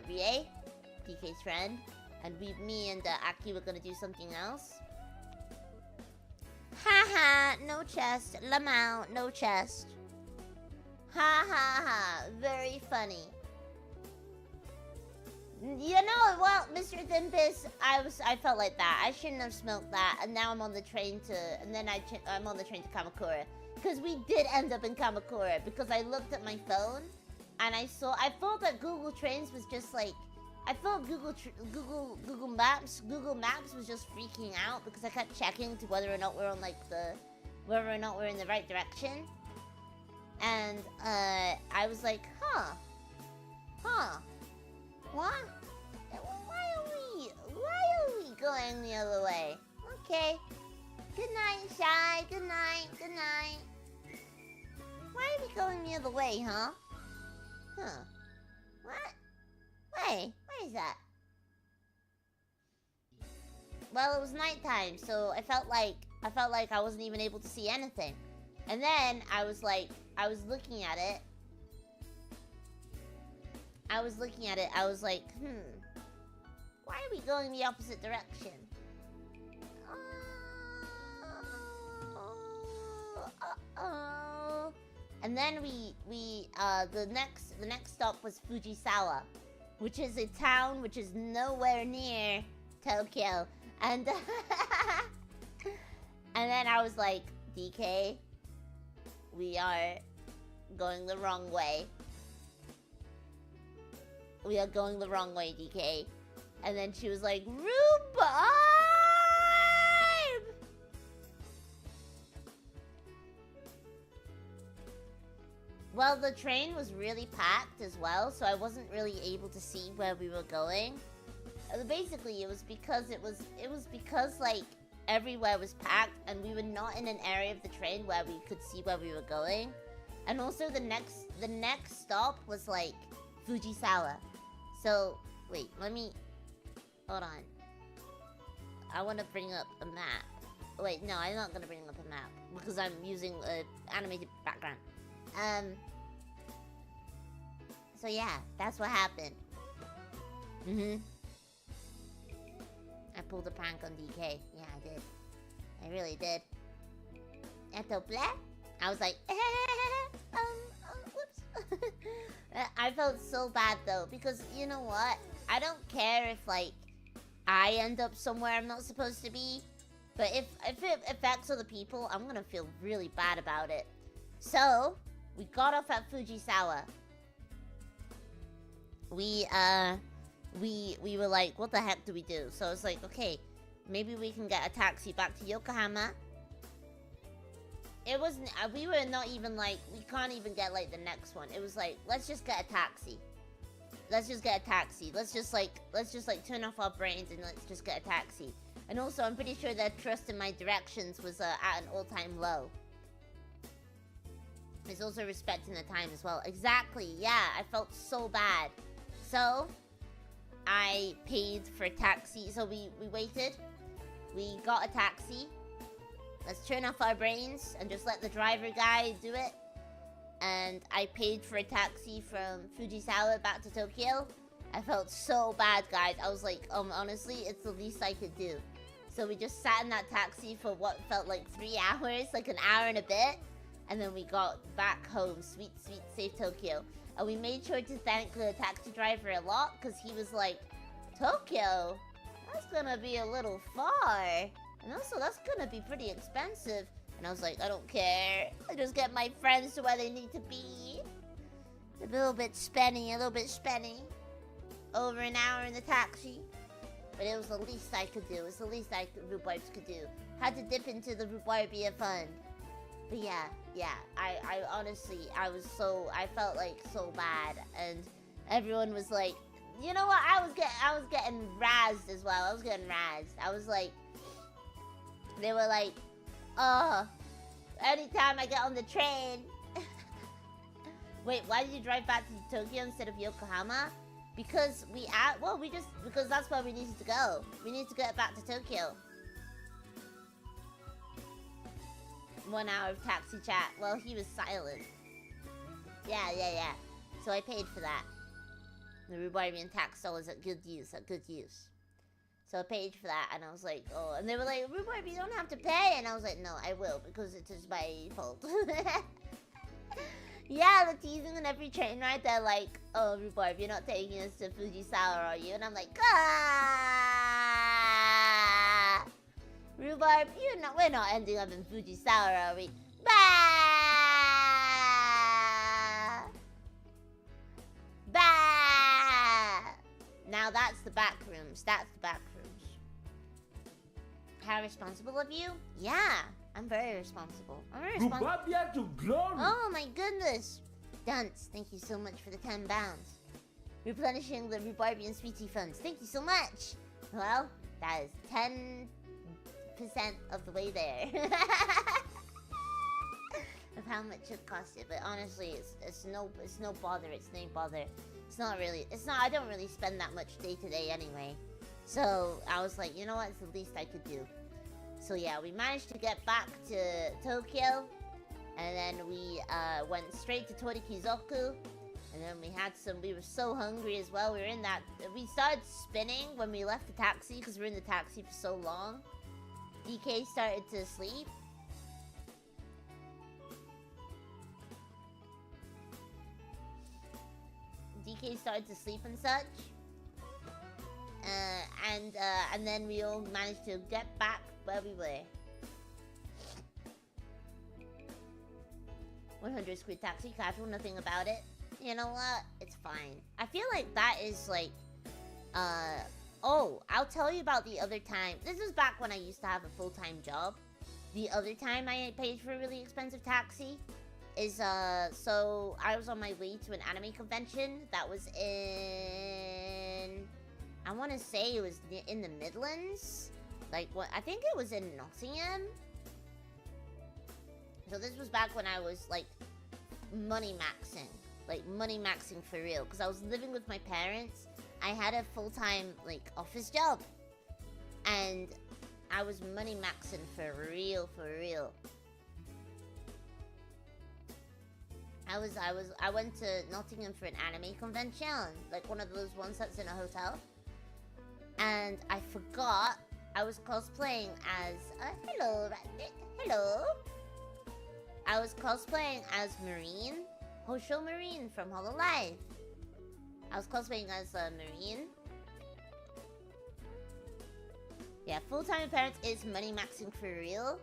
Rie, DK's friend. And me and Aki were gonna do something else. Haha, no chest. Lamau, no chest. Ha, very funny. You know, well, Mr. Thimpus, I felt like that. I shouldn't have smoked that, and now I'm on the train to, and then I'm on the train to Kamakura. Because we did end up in Kamakura, because I looked at my phone, and I thought that Google Trains was just like, I thought Google Maps was just freaking out, because I kept checking to whether or not we're on like whether or not we're in the right direction. And, I was like, huh, what? Why are we going the other way? Okay. Good night, Shy. Good night. Why are we going the other way, huh? What? Wait, why is that? Well, it was nighttime, so I felt like I wasn't even able to see anything. And then I was looking at it. I was like, why are we going the opposite direction? And then the next stop was Fujisawa, which is a town which is nowhere near Tokyo. And And then I was like, DK, we are going the wrong way. We are going the wrong way, DK. And then she was like, Rhubarb! Well, the train was really packed as well, so I wasn't really able to see where we were going. Basically, it was because like everywhere was packed, and we were not in an area of the train where we could see where we were going. And also, the next stop was like Fujisawa. So wait, hold on. I want to bring up a map. Wait, no, I'm not gonna bring up a map because I'm using an animated background. So yeah, that's what happened. I pulled a prank on DK. Yeah, I did. I really did. I was like, whoops. I felt so bad though, because you know what? I don't care if like I end up somewhere I'm not supposed to be, but if it affects other people, I'm gonna feel really bad about it. So we got off at Fujisawa. We were like, what the heck do we do? So it's like, okay, maybe we can get a taxi back to Yokohama. It wasn't, we were not even like, we can't even get like the next one. It was like, let's just get a taxi. Let's just get a taxi. Let's just like turn off our brains and let's just get a taxi. And also, I'm pretty sure their trust in my directions was at an all-time low. There's also respect in the time as well. Exactly, yeah, I felt so bad. So, I paid for a taxi. So we waited. We got a taxi. Let's turn off our brains and just let the driver guy do it. And I paid for a taxi from Fujisawa back to Tokyo. I felt so bad, guys. I was like, honestly, it's the least I could do. So we just sat in that taxi for what felt like 3 hours, like an hour and a bit. And then we got back home, sweet, sweet, safe Tokyo. And we made sure to thank the taxi driver a lot, because he was like, Tokyo? That's gonna be a little far. And also, that's gonna be pretty expensive. And I was like, I don't care. I just get my friends to where they need to be. A little bit spenny. Over an hour in the taxi. But it was the least I could do. It was the least Rhubarbs could do. Had to dip into the Rhubarbia fund. But yeah, I honestly, I felt like so bad. And everyone was like, you know what, I was getting razzed as well. I was getting razzed. I was like, they were like, oh, anytime I get on the train. Wait, why did you drive back to Tokyo instead of Yokohama? Because because that's where we needed to go. We needed to get back to Tokyo. 1 hour of taxi chat. Well, he was silent. Yeah. So I paid for that. The Rhubarbian tax doll is at good use. So I paid for that, and I was like, oh. And they were like, Rhubarb, you don't have to pay. And I was like, no, I will, because it is my fault. Yeah, the teasing on every train ride, they're like, oh, Rhubarb, you're not taking us to Fujisawa, are you? And I'm like, ah! Rhubarb, we're not ending up in Fujisawa, are we? Bah! Bah! Now that's the back rooms. How responsible of you? Yeah, I'm very responsible. Rhubarbia to glory! Oh my goodness! Dunce, thank you so much for the 10 pounds. Replenishing the Rhubarbian Sweetie funds. Thank you so much! Well, that is 10% of the way there. Of how much it costed, but honestly, it's no bother. I don't really spend that much day to day anyway. So I was like, you know what? It's the least I could do. So yeah, we managed to get back to Tokyo, and then we went straight to Torikizoku, and then we were so hungry as well. We started spinning when we left the taxi because we were in the taxi for so long. DK started to sleep. And such. And then we all managed to get back where we were. 100 squid taxi, casual, nothing about it. You know what? It's fine. I feel like that is like, oh, I'll tell you about the other time. This is back when I used to have a full-time job. The other time I paid for a really expensive taxi is, so I was on my way to an anime convention that was in, I want to say it was in the Midlands. Like, what? I think it was in Nottingham. So this was back when I was, like, money maxing. Like, money maxing for real. Because I was living with my parents. I had a full-time, like, office job. And I was money maxing for real, for real. I went to Nottingham for an anime convention. Like, one of those ones that's in a hotel. And I forgot I was cosplaying as... hello, Rabbit. Hello. I was cosplaying as Marine. Hosho Marine from Hololive. I was cosplaying as a Marine. Yeah, full-time parents is money maxing for real.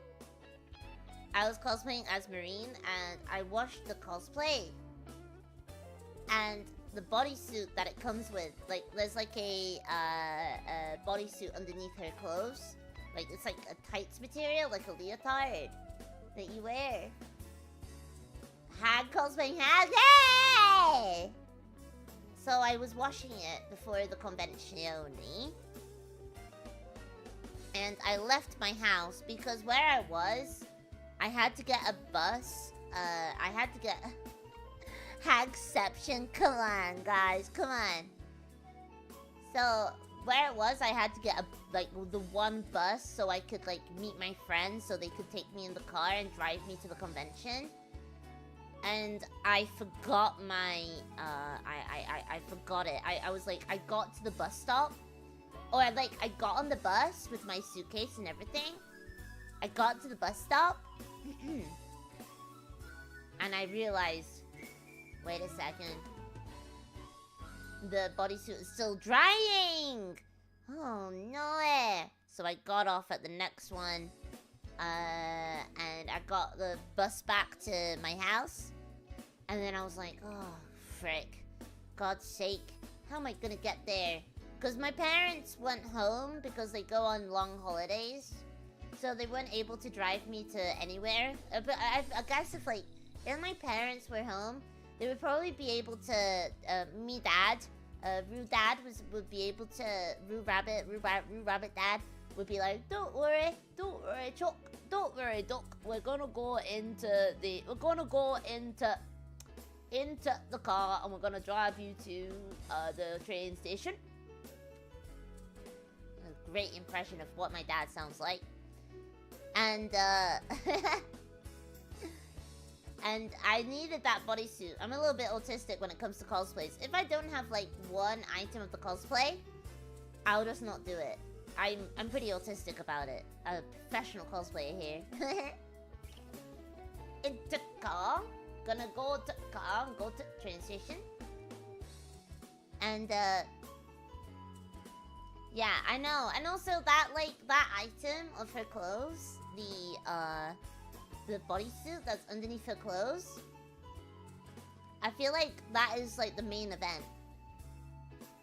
I was cosplaying as Marine and I watched the cosplay. And the bodysuit that it comes with, like, there's like a bodysuit underneath her clothes. Like, it's like a tights material, like a leotard that you wear. Hag cosplaying Hag, hey! So I was watching it before the convention, and I left my house because where I was, I had to get a bus. I had to get Hagception. Come on, guys, come on. So where it was, I had to get the one bus so I could like meet my friends, so they could take me in the car and drive me to the convention. And I forgot my, I forgot it. I was like, I got to the bus stop. Or I got on the bus with my suitcase and everything. I got to the bus stop. And I realized, wait a second. The bodysuit is still drying. Oh no. So I got off at the next one. And I got the bus back to my house. And then I was like, oh, frick. God's sake. How am I gonna get there? Because my parents went home because they go on long holidays. So they weren't able to drive me to anywhere. But I guess if, like, if my parents were home, they would probably be able to, me dad, Rue dad would be able to, Rue Rabbit dad would be like, don't worry, Chuck, don't worry, Duck. We're gonna go into the car and we're gonna drive you to the train station. A great impression of what my dad sounds like. And and I needed that bodysuit. I'm a little bit autistic when it comes to cosplays. If I don't have like one item of the cosplay, I'll just not do it. I'm pretty autistic about it. A professional cosplayer here. Into car. Gonna go to car and go to train station. And yeah, I know. And also that item of her clothes, the bodysuit that's underneath her clothes, I feel like that is like the main event.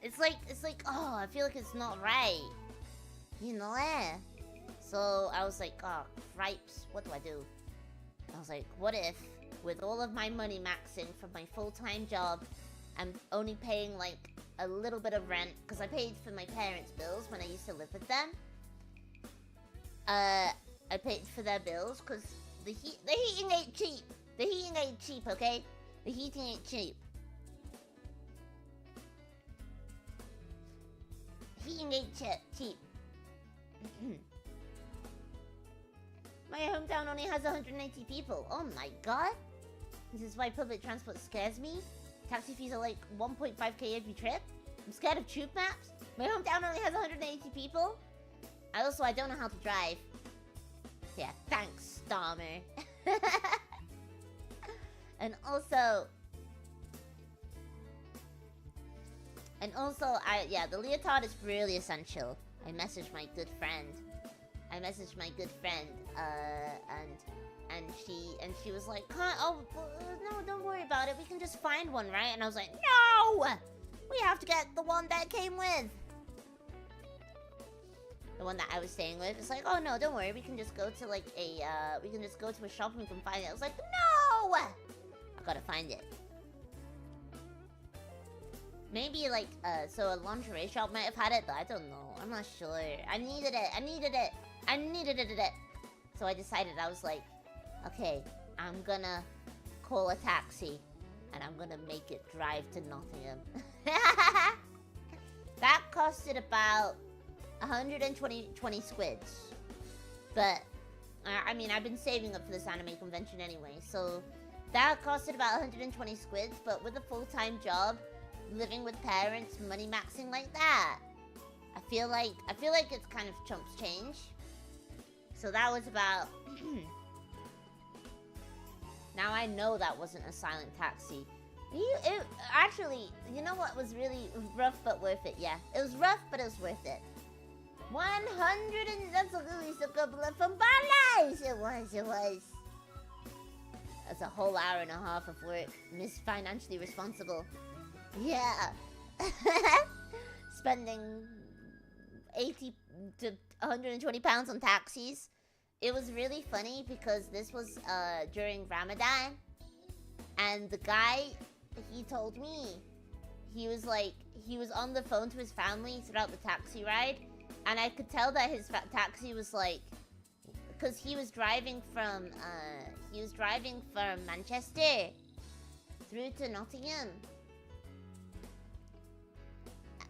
It's like, oh, I feel like it's not right. You know eh? So I was like, oh, cripes, what do I do? I was like, what if, with all of my money maxing from my full-time job, I'm only paying like a little bit of rent, because I paid for my parents' bills when I used to live with them. I paid for their bills, because the heating ain't cheap. The heating ain't cheap, okay? The heating ain't cheap. Heating ain't cheap. My hometown only has 180 people. Oh my god. This is why public transport scares me. Taxi fees are like 1.5k every trip. I'm scared of tube maps. My hometown only has 180 people. I don't know how to drive. Yeah, thanks, Starmer. And also, the leotard is really essential. I messaged my good friend. And she was like, oh, no, don't worry about it. We can just find one, right? And I was like, no! We have to get the one that came with. The one that I was staying with. It's like, oh, no, don't worry. We can just go to, like, we can just go to a shop and we can find it. I was like, no! I gotta find it. Maybe, like, so a lingerie shop might have had it, but I don't know. I'm not sure. I needed it. So I decided, I was like, okay, I'm gonna call a taxi, and I'm gonna make it drive to Nottingham. That costed about 120 squids. But, I mean, I've been saving up for this anime convention anyway, so that costed about 120 squids, but with a full-time job, living with parents, money maxing like that, I feel like it's kind of chumps change. So that was about... Now I know that wasn't a silent taxi. Actually, you know what was really rough but worth it? Yeah, it was rough, but it was worth it. 100 and... That's at least a couple of dollars! It was. That's a whole hour and a half of work. Financially responsible. Yeah. Spending 80 to 120 pounds on taxis. It was really funny because this was during Ramadan, and the guy, he told me, he was on the phone to his family throughout the taxi ride, and I could tell that his taxi was like, because he was driving from Manchester through to Nottingham.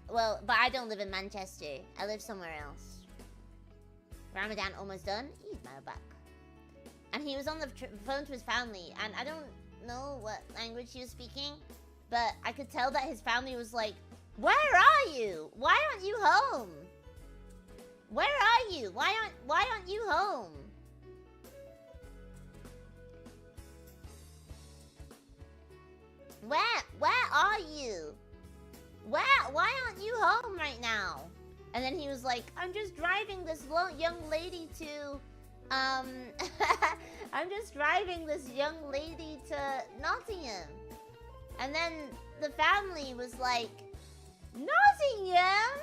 Well, but I don't live in Manchester. I live somewhere else. Ramadan almost done. He's my back. And he was on the phone to his family, and I don't know what language he was speaking, but I could tell that his family was like, "Where are you? Why aren't you home? Where are you? Why aren't you home?" Where are you? Why aren't you home right now? And then he was like, I'm just driving this young lady to, I'm just driving this young lady to Nottingham. And then the family was like, Nottingham?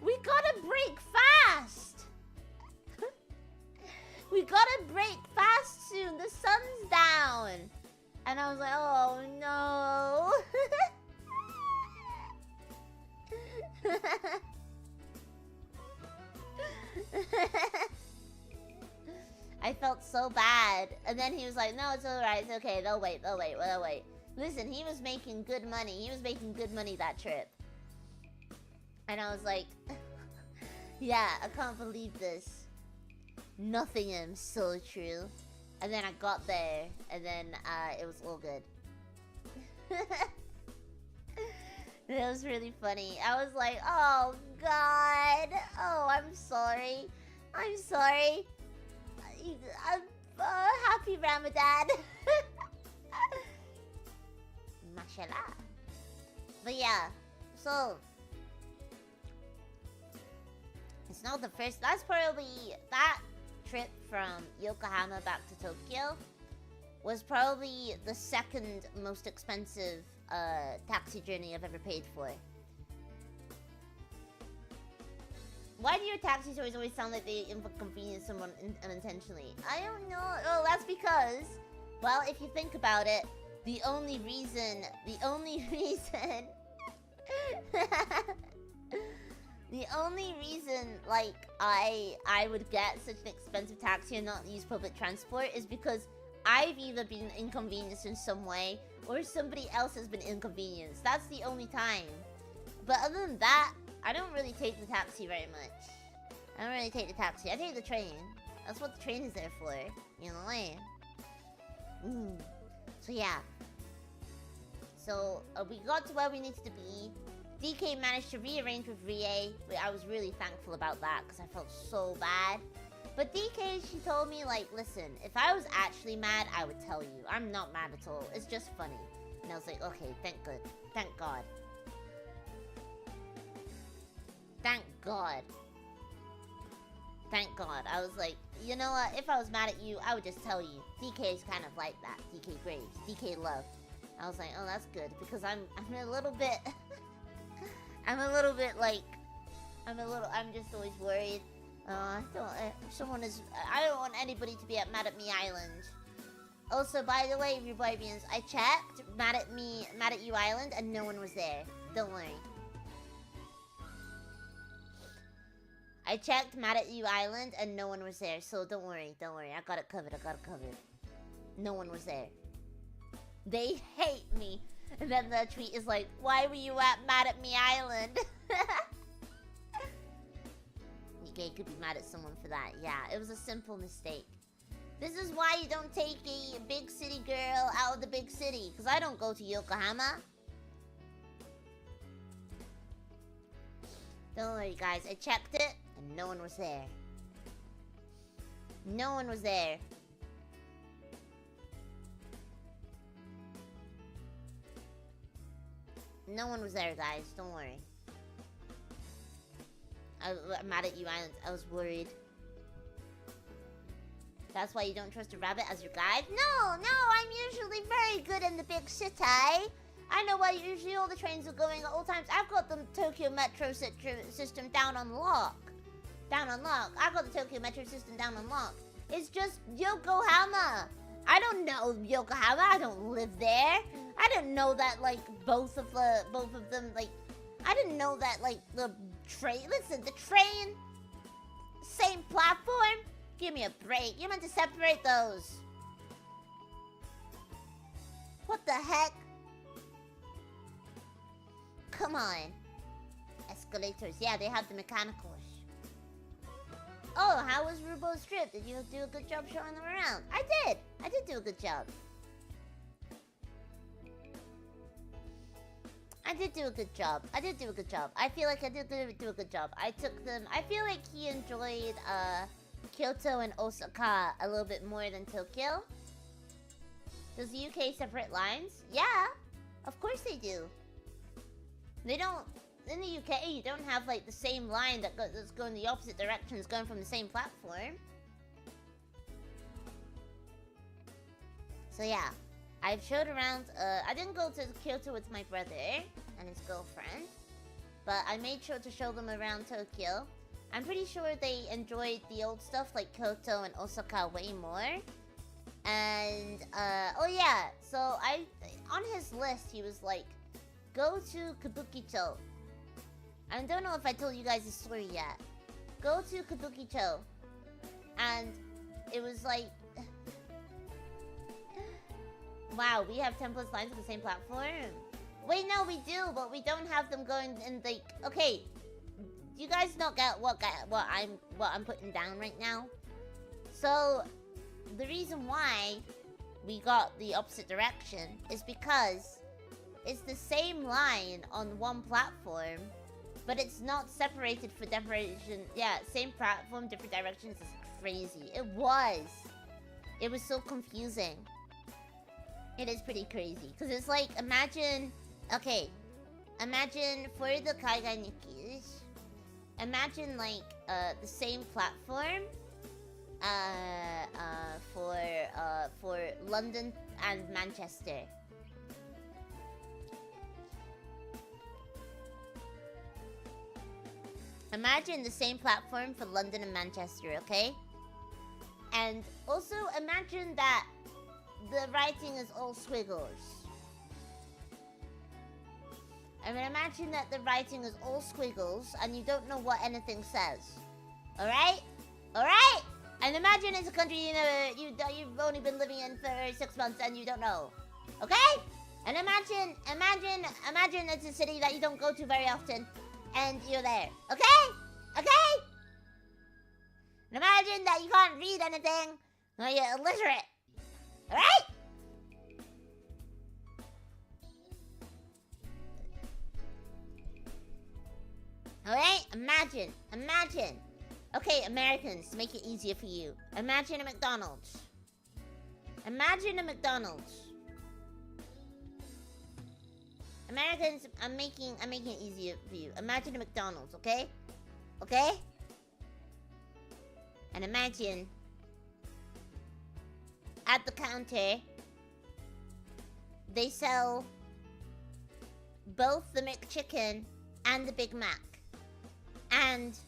We gotta break fast. We gotta break fast soon. The sun's down. And I was like, oh no. I felt so bad. And then he was like, no, it's alright, it's okay, they'll wait. Listen, he was making good money. That trip. And I was like, yeah, I can't believe this. Nottingham's so true. And then I got there, and then it was all good. It was really funny. I was like, oh god. Oh, I'm sorry. Happy Ramadan. Mashallah. But yeah, so it's not the first. That's probably that trip from Yokohama back to Tokyo was probably the second most expensive taxi journey I've ever paid for. Why do your taxi stories always sound like they inconvenience someone unintentionally? I don't know. Oh, that's because, well, if you think about it, the only reason like I would get such an expensive taxi and not use public transport is because I've either been inconvenienced in some way or somebody else has been inconvenienced. That's the only time. But other than that, I don't really take the taxi very much. I take the train. That's what the train is there for. You know what I mean? So yeah. So we got to where we needed to be. DK managed to rearrange with Rie. I was really thankful about that because I felt so bad. But DK, she told me, like, listen, if I was actually mad, I would tell you. I'm not mad at all. It's just funny. And I was like, okay, thank God. Thank God. Thank God. I was like, you know what? If I was mad at you, I would just tell you. DK is kind of like that. DK Graves. DK Love. I was like, oh, that's good. Because I'm a little bit... I'm just always worried. I don't want anybody to be mad at me Island. Also, by the way, Rhubarbians, I checked mad at you Island, and no one was there. Don't worry. I checked mad at you Island, and no one was there, so don't worry. I got it covered. No one was there. They hate me. And then the tweet is like, why were you mad at me Island? You could be mad at someone for that. Yeah, it was a simple mistake. This is why you don't take a big city girl out of the big city. Because I don't go to Yokohama. Don't worry, guys. I checked it, and no one was there. No one was there. No one was there, guys. Don't worry. I'm mad at you, Island. I was worried. That's why you don't trust a rabbit as your guide? No, I'm usually very good in the big city. I know why usually all the trains are going at all times. I've got the Tokyo Metro system down on lock. I've got the Tokyo Metro system down on lock. It's just Yokohama. I don't know Yokohama. I don't live there. I didn't know that, like, both of them, like... I didn't know that, like, the train... Listen, the train... Same platform? Give me a break. You're meant to separate those. What the heck? Come on. Escalators. Yeah, they have the mechanicals. Oh, how was Rubo's trip? Did you do a good job showing them around? I did. I did do a good job. I feel like I did do a good job. I took them... I feel like he enjoyed, Kyoto and Osaka a little bit more than Tokyo. Does the UK separate lines? Yeah, of course they do. They don't... In the UK, you don't have, like, the same line that's going the opposite directions, going from the same platform. So, yeah. I've showed around, I didn't go to Kyoto with my brother and his girlfriend, but I made sure to show them around Tokyo. I'm pretty sure they enjoyed the old stuff like Kyoto and Osaka way more. And, oh yeah, so on his list, he was like, go to Kabukicho. I don't know if I told you guys this story yet. Go to Kabukicho. And it was like... Wow, we have 10 plus lines on the same platform? Wait, no, we do, but we don't have them going in the... Okay, do you guys not get what I'm putting down right now? So, the reason why we got the opposite direction is because it's the same line on one platform, but it's not separated for direction. Yeah, same platform, different directions. It's crazy. It was so confusing. It is pretty crazy. Because it's like, imagine... Okay. Imagine for the Kaigai Nikis. Imagine, like, the same platform. For London and Manchester. Imagine the same platform for London and Manchester, okay? And also imagine that the writing is all squiggles. I mean, imagine that the writing is all squiggles and you don't know what anything says. Alright? Alright? And imagine it's a country you've only been living in for 6 months and you don't know. Okay? And imagine it's a city that you don't go to very often and you're there. Okay? Okay? And imagine that you can't read anything or you're illiterate. Alright? Alright? Imagine. Okay, Americans, to make it easier for you. Imagine a McDonald's. Americans, I'm making it easier for you. Imagine a McDonald's, okay? Okay? And imagine at the counter they sell both the McChicken and the Big Mac. And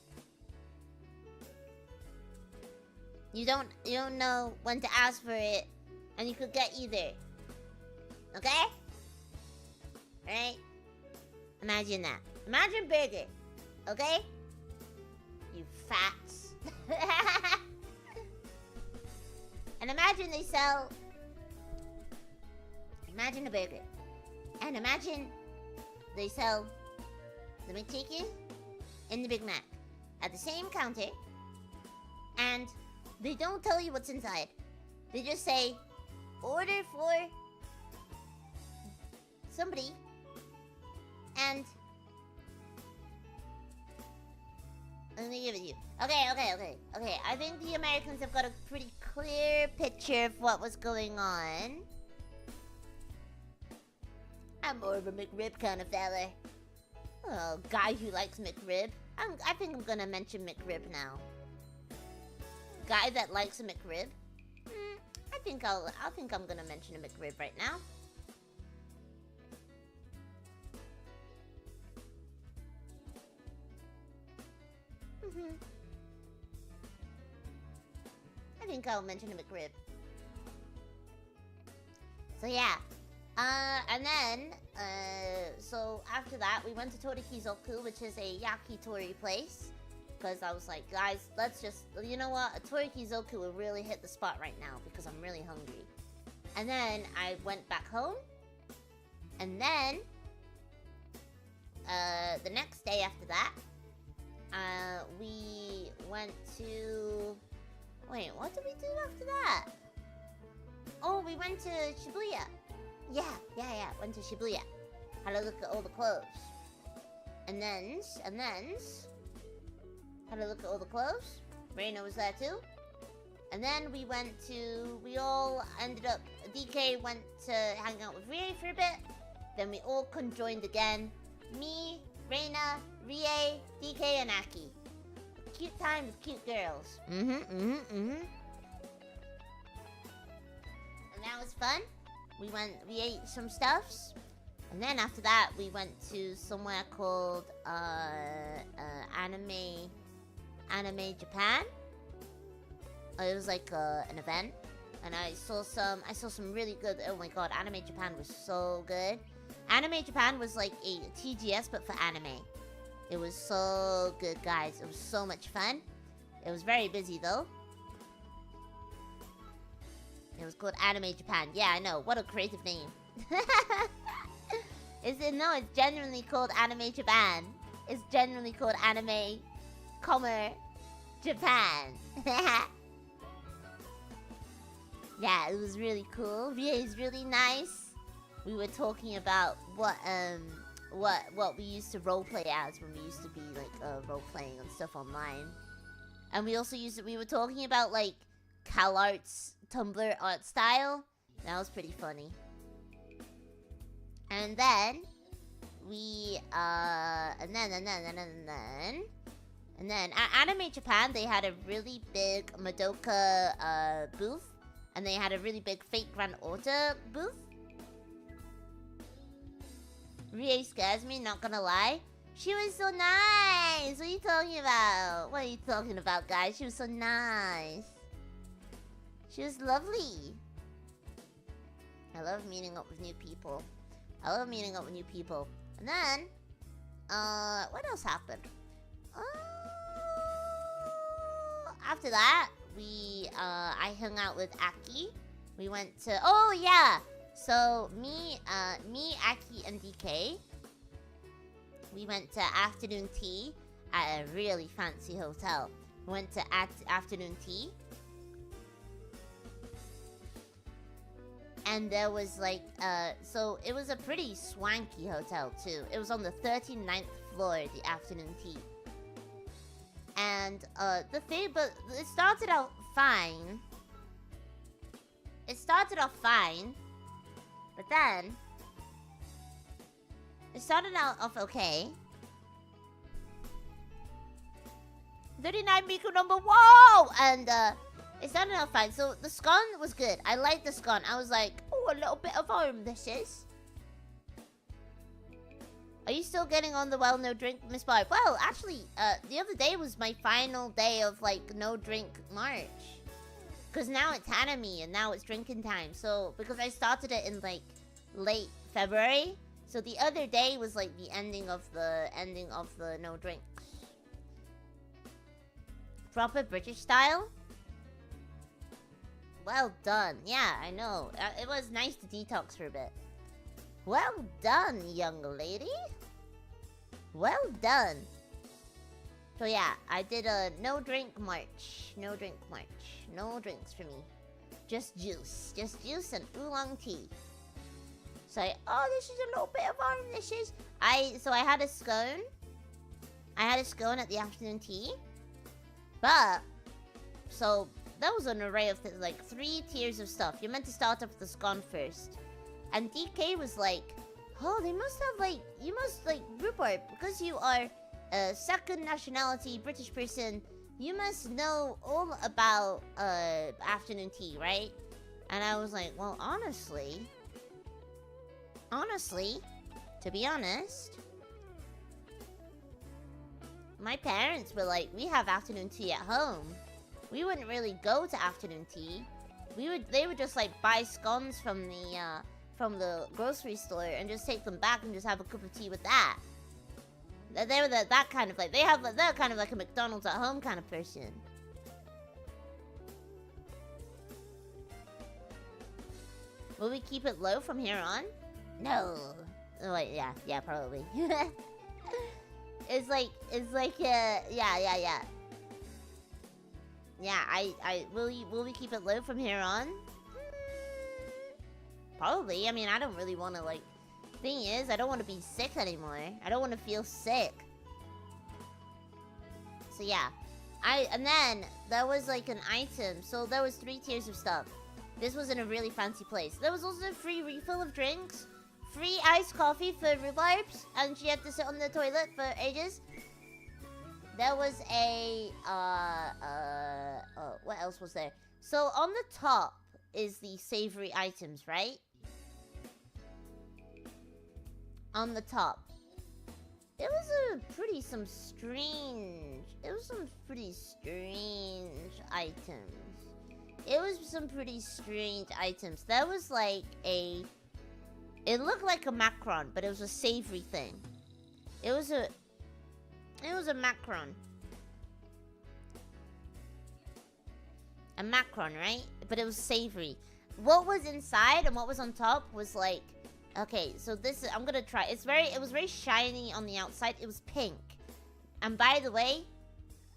you don't know when to ask for it, and you could get either. Okay? Alright? Imagine that. Imagine burger. Okay? You fats. And imagine they sell... Imagine a burger. And imagine they sell the McChicken and the Big Mac at the same counter. And they don't tell you what's inside. They just say, order for somebody. And they give it to you. Okay. I think the Americans have got a pretty clear picture of what was going on. I'm more of a McRib kind of fella. Oh, guy who likes McRib. I think I'm gonna mention McRib now. Guy that likes a McRib. I think I'm gonna mention a McRib right now. I think I'll mention a McRib. So yeah. And then, so after that, we went to Torikizoku, which is a yakitori place. Because I was like, guys, let's just, you know what? A Torikizoku will really hit the spot right now because I'm really hungry. And then I went back home. And then, the next day after that, we went to... Wait, what did we do after that? Oh, we went to Shibuya. Yeah. Went to Shibuya. Had a look at all the clothes. And then... Had a look at all the clothes. Reina was there too. And then we all ended up... DK went to hang out with Rie for a bit. Then we all conjoined again. Me, Reina, Rie, DK, and Aki. Cute time with cute girls. And that was fun. We ate some stuffs. And then after that, we went to somewhere called, Anime Japan. It was like, an event. And I saw some really good, oh my god, Anime Japan was so good. Anime Japan was like a TGS, but for anime. It was so good, guys. It was so much fun. It was very busy, though. It was called Anime Japan. Yeah, I know. What a creative name. No, it's genuinely called Anime Japan. It's genuinely called Anime, Japan. Yeah, it was really cool. Rie is really nice. We were talking about what we used to roleplay as when we used to be like role-playing and stuff online. And we also we were talking about like CalArt's Tumblr art style. That was pretty funny. And then and then at Anime Japan they had a really big Madoka booth, and they had a really big Fate Grand Order booth. Rie scares me, not gonna lie. She was so nice! What are you talking about? What are you talking about, guys? She was so nice. She was lovely. I love meeting up with new people. And then, what else happened? After that, I hung out with Aki. We went to, oh yeah! So, me, Aki, and DK, we went to afternoon tea at a really fancy hotel. We went to afternoon tea. And there was like, so it was a pretty swanky hotel too. It was on the 39th floor, the afternoon tea. And, but it started out fine. But then, it started out off okay. 39 Miku number, whoa! And, it sounded out fine. So, the scone was good. I liked the scone. I was like, oh, a little bit of volume, this is. Are you still getting on the no drink, Miss Barb? Well, actually, the other day was my final day of, like, no drink March. Because now it's Hanami, and now it's drinking time. So, because I started it in, like, late February. So, the other day was, like, the ending of the no drinks. Proper British style? Well done. Yeah, I know. It was nice to detox for a bit. Well done, young lady. Well done. So yeah, I did a no drink March. No drink March. No drinks for me. Just juice. Just juice and oolong tea. So this is a little bit of orange. This is... So I had a scone. I had a scone at the afternoon tea. But... So, that was an array of things. Like, 3 tiers of stuff. You're meant to start off with the scone first. And DK was like, oh, they must have, like... You must, like, Rhubarb, because you are a second nationality British person, you must know all about, afternoon tea, right? And I was like, well, honestly, to be honest, my parents were like, we have afternoon tea at home. We wouldn't really go to afternoon tea. They would just like buy scones from the grocery store and just take them back and just have a cup of tea with that. They were that kind of like, they're kind of like a McDonald's at home kind of person. Will we keep it low from here on? No. Oh, wait, yeah, probably. It's like, yeah. Yeah, will we keep it low from here on? Probably. I mean, I don't really want to, like... Thing is, I don't want to be sick anymore. I don't want to feel sick. So, yeah. And then, there was, like, an item. So, there was 3 tiers of stuff. This was in a really fancy place. There was also a free refill of drinks. Free iced coffee for rhubarbs. And she had to sit on the toilet for ages. There was a, what else was there? So, on the top is the savory items, right? On the top. It was some pretty strange items. That was like it looked like a macaron, but it was a savory thing. It was a macaron. A macaron, right? But it was savory. What was inside and what was on top was like... Okay, so this is... I'm gonna try. It was very shiny on the outside. It was pink. And by the way,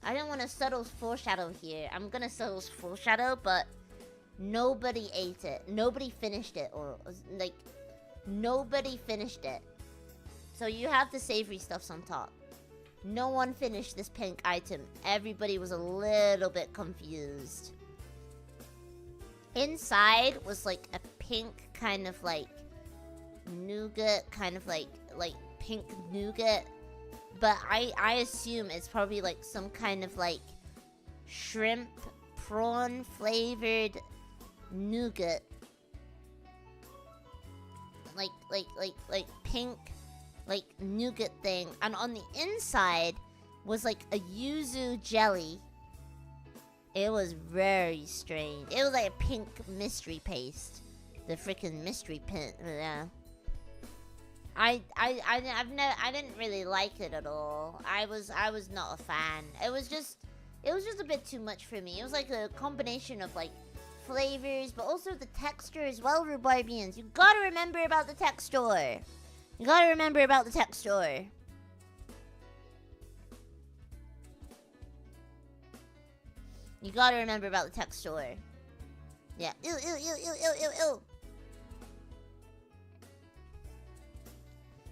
I don't want to subtle foreshadow here. I'm gonna subtle foreshadow, but... Nobody ate it. Nobody finished it. Or, like... Nobody finished it. So you have the savory stuffs on top. No one finished this pink item. Everybody was a little bit confused. Inside was like a pink kind of like nougat, kind of like pink nougat. But I assume it's probably like some kind of like shrimp, prawn flavored nougat. Like pink like nougat thing, and on the inside was like a yuzu jelly. It was very strange. It was like a pink mystery paste. The freaking mystery pin. Yeah. I didn't really like it at all. I was not a fan. It was just a bit too much for me. It was like a combination of like flavors, but also the texture as well, Rhubarbians. You gotta remember about the texture. You gotta remember about the texture. You gotta remember about the texture. Yeah. Ew, ew, ew, ew, ew, ew, ew.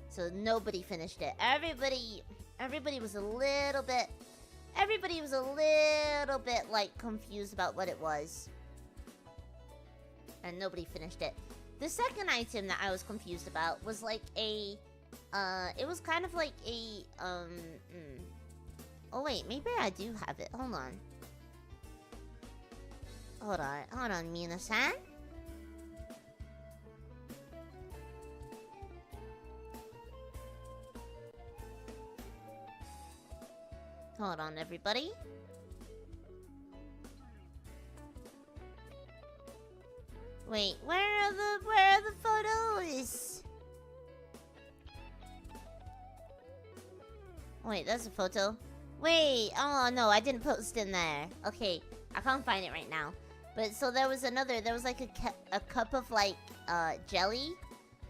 So nobody finished it. Everybody was a little bit... Everybody was a little bit, like, confused about what it was. And nobody finished it. The second item that I was confused about was like a, it was kind of like a, Oh wait, maybe I do have it. Hold on. Hold on, Mina-san. Hold on, everybody. Wait, where are the photos? Wait, that's a photo. Wait, oh no, I didn't post in there. Okay, I can't find it right now. But so there was like a cup of like jelly.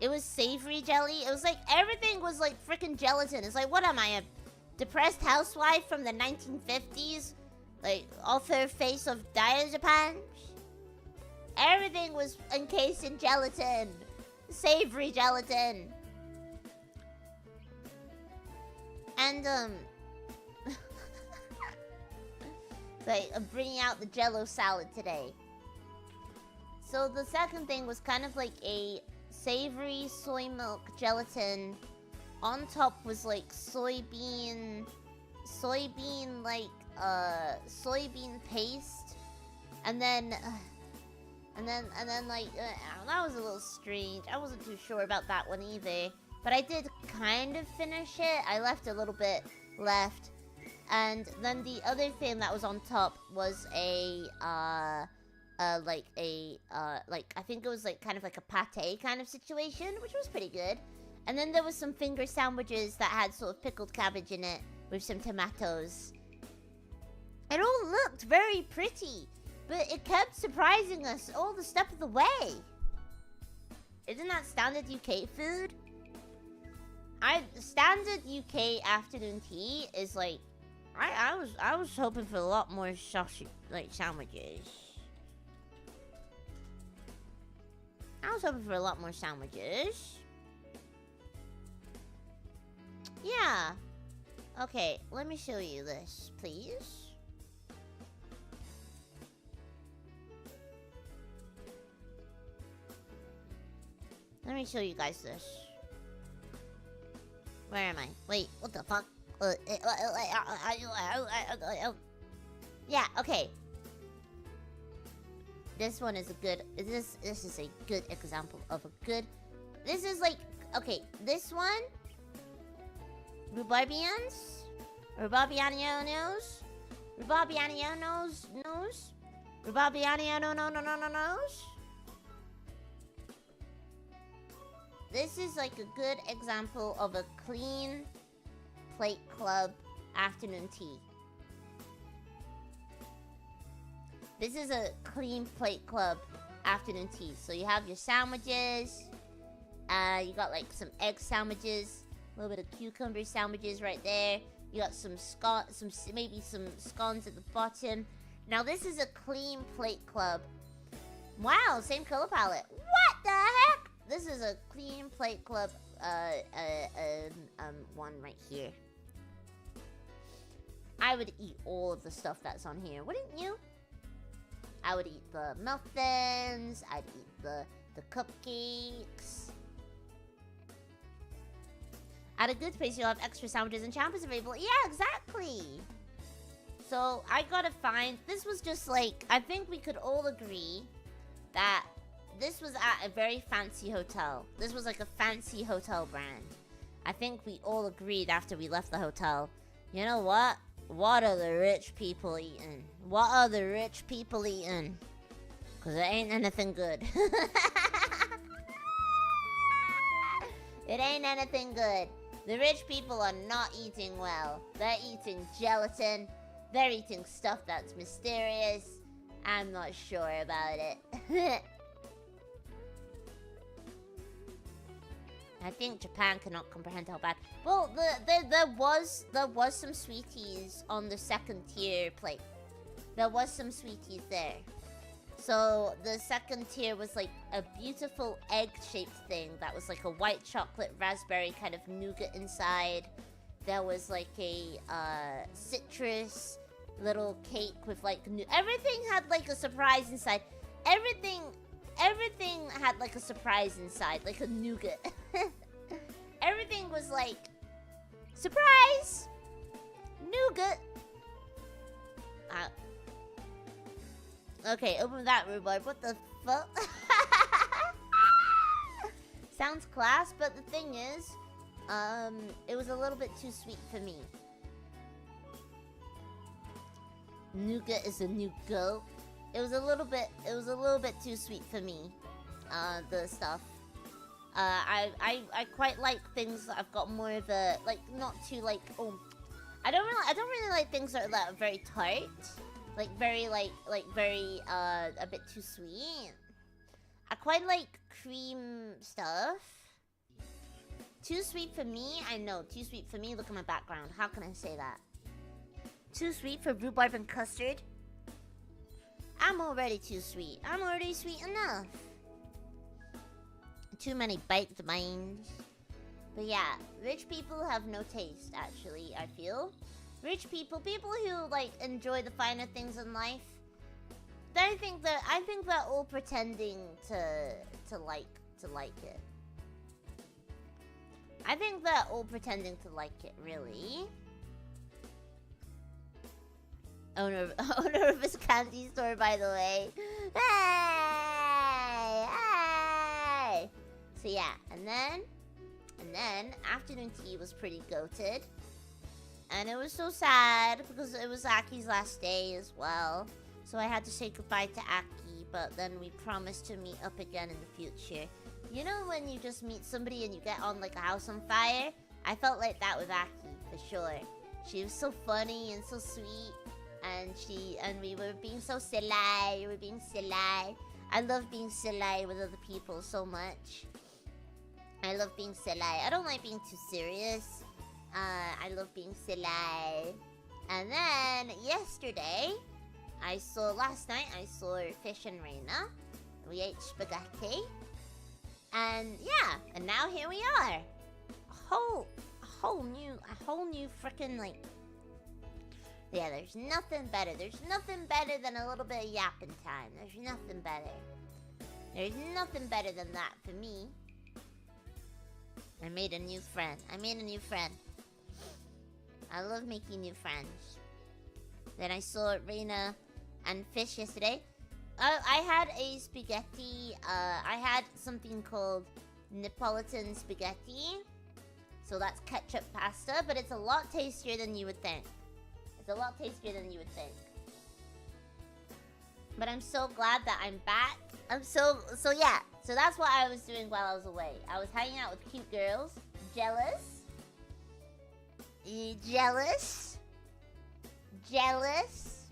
It was savory jelly. It was like everything was like freaking gelatin. It's like, what am I, a depressed housewife from the 1950s? Like author face of Diary Japan? Everything was encased in gelatin. Savory gelatin. And like I'm bringing out the Jello salad today. So the second thing was kind of like a savory soy milk gelatin. On top was like soybean paste, and then like that was a little strange. I wasn't too sure about that one either, but I did kind of finish it. I left a little bit left. And then the other thing that was on top was I think it was like kind of like a pate kind of situation, which was pretty good. And then there was some finger sandwiches that had sort of pickled cabbage in it with some tomatoes. It all looked very pretty, but it kept surprising us all the step of the way. Isn't that standard UK food? Standard UK afternoon tea is like, I was hoping for a lot more sausage, like sandwiches. I was hoping for a lot more sandwiches. Yeah. Okay, let me show you this, please. Let me show you guys this. Where am I? Wait, what the fuck? Yeah, okay. This one is a good... This is a good example of a good... This is like... Okay, this one... Rhubarbians? Rhubarbianianos? Rhubarbianianos? Rhubarbianianos? This is like a good example of a clean plate club afternoon tea. This is a clean plate club afternoon tea. So you have your sandwiches. You got like some egg sandwiches, a little bit of cucumber sandwiches right there. You got some maybe some scones at the bottom. Now this is a clean plate club. Wow, same color palette. What the heck? This is a clean plate club one right here. I would eat all of the stuff that's on here, wouldn't you? I would eat the muffins, I'd eat the cupcakes. At a good place, you'll have extra sandwiches and champers available. Yeah, exactly. So I gotta find, this was just like, I think we could all agree that this was at a very fancy hotel. This was like a fancy hotel brand. I think we all agreed after we left the hotel. You know what? What are the rich people eating? What are the rich people eating? Because it ain't anything good. It ain't anything good. The rich people are not eating well. They're eating gelatin. They're eating stuff that's mysterious. I'm not sure about it. I think Japan cannot comprehend how bad. Well, there was some sweeties on the second tier plate. There was some sweeties there. So the second tier was like a beautiful egg-shaped thing that was like a white chocolate raspberry kind of nougat inside. There was like a citrus little cake with like everything had like a surprise inside. Everything had like a surprise inside, like a nougat. Everything was like, surprise! Nougat! Okay, open that, Rhubarb. What the fuck? Sounds class, but the thing is, it was a little bit too sweet for me. Nougat is a new goat. It was a little bit too sweet for me. The stuff. I quite like things that I've got more of a, like, not too, like, I don't really like things that are like, very tart. Like, very, very, a bit too sweet. I quite like cream stuff. Too sweet for me? I know, too sweet for me. Look at my background. How can I say that? Too sweet for rhubarb and custard? I'm already too sweet. I'm already sweet enough. Too many baked minds. But yeah, rich people have no taste, actually, I feel. Rich people, people who, like, enjoy the finer things in life, I think they're all pretending to like it. I think they're all pretending to like it, really. Owner of this candy store, by the way. Hey! So yeah, and then afternoon tea was pretty goated. And it was so sad because it was Aki's last day as well. So I had to say goodbye to Aki, but then we promised to meet up again in the future. You know when you just meet somebody and you get on like a house on fire? I felt like that with Aki, for sure. She was so funny and so sweet. And we were being so silly. We were being silly. I love being silly with other people so much. I love being silly. I don't like being too serious. I love being silly. And then yesterday, last night I saw Fish and Reina. We ate spaghetti. And yeah, and now here we are. A whole new freaking, like, yeah, there's nothing better. There's nothing better than a little bit of yapping time. There's nothing better. There's nothing better than that for me. I made a new friend. I love making new friends. Then I saw Reina and Fish yesterday. I had a spaghetti. I had something called Neapolitan spaghetti. So that's ketchup pasta, but it's a lot tastier than you would think. But I'm so glad that I'm back. So yeah. So that's what I was doing while I was away. I was hanging out with cute girls. Jealous? You jealous? Jealous?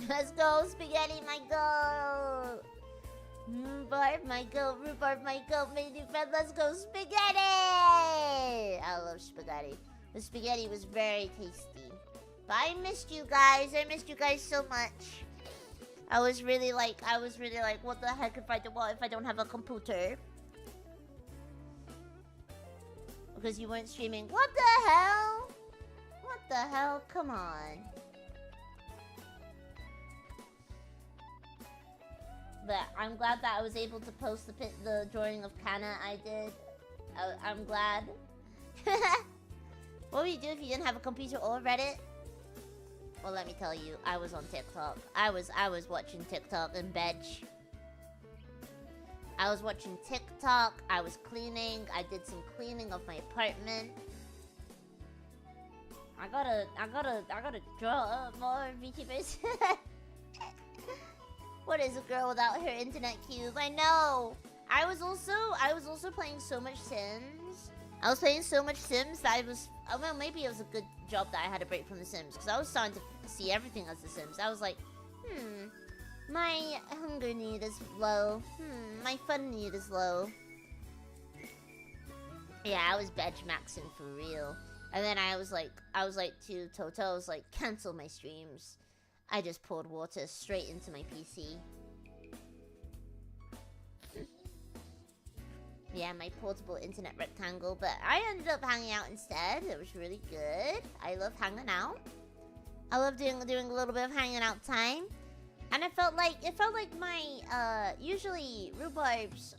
Let's go, spaghetti, my goat! Rhubarb, my goat, Rhubarb, my goat, my new friend, let's go, spaghetti! I love spaghetti. The spaghetti was very tasty. But I missed you guys. I missed you guys so much. I was really like, what the heck if I don't have a computer? Because you weren't streaming. What the hell? What the hell? Come on. But I'm glad that I was able to post the drawing of Kana I did. I'm glad. What would you do if you didn't have a computer or Reddit? Well, let me tell you, I was on TikTok. I was watching TikTok in bed. I was watching TikTok. I was cleaning. I did some cleaning of my apartment. I gotta draw up more VTubers. What is a girl without her internet cube? I know. I was also playing so much Sims. I was playing so much Sims that well, maybe it was a good job that I had a break from The Sims, because I was starting to see everything as The Sims. I was like, my hunger need is low. My fun need is low. Yeah, I was benchmaxing for real. And then I was like to Toto, I was like, cancel my streams. I just poured water straight into my PC. Yeah, my portable internet rectangle, but I ended up hanging out instead. It was really good. I love hanging out. I love doing a little bit of hanging out time. And it felt like my usually Rhubarb's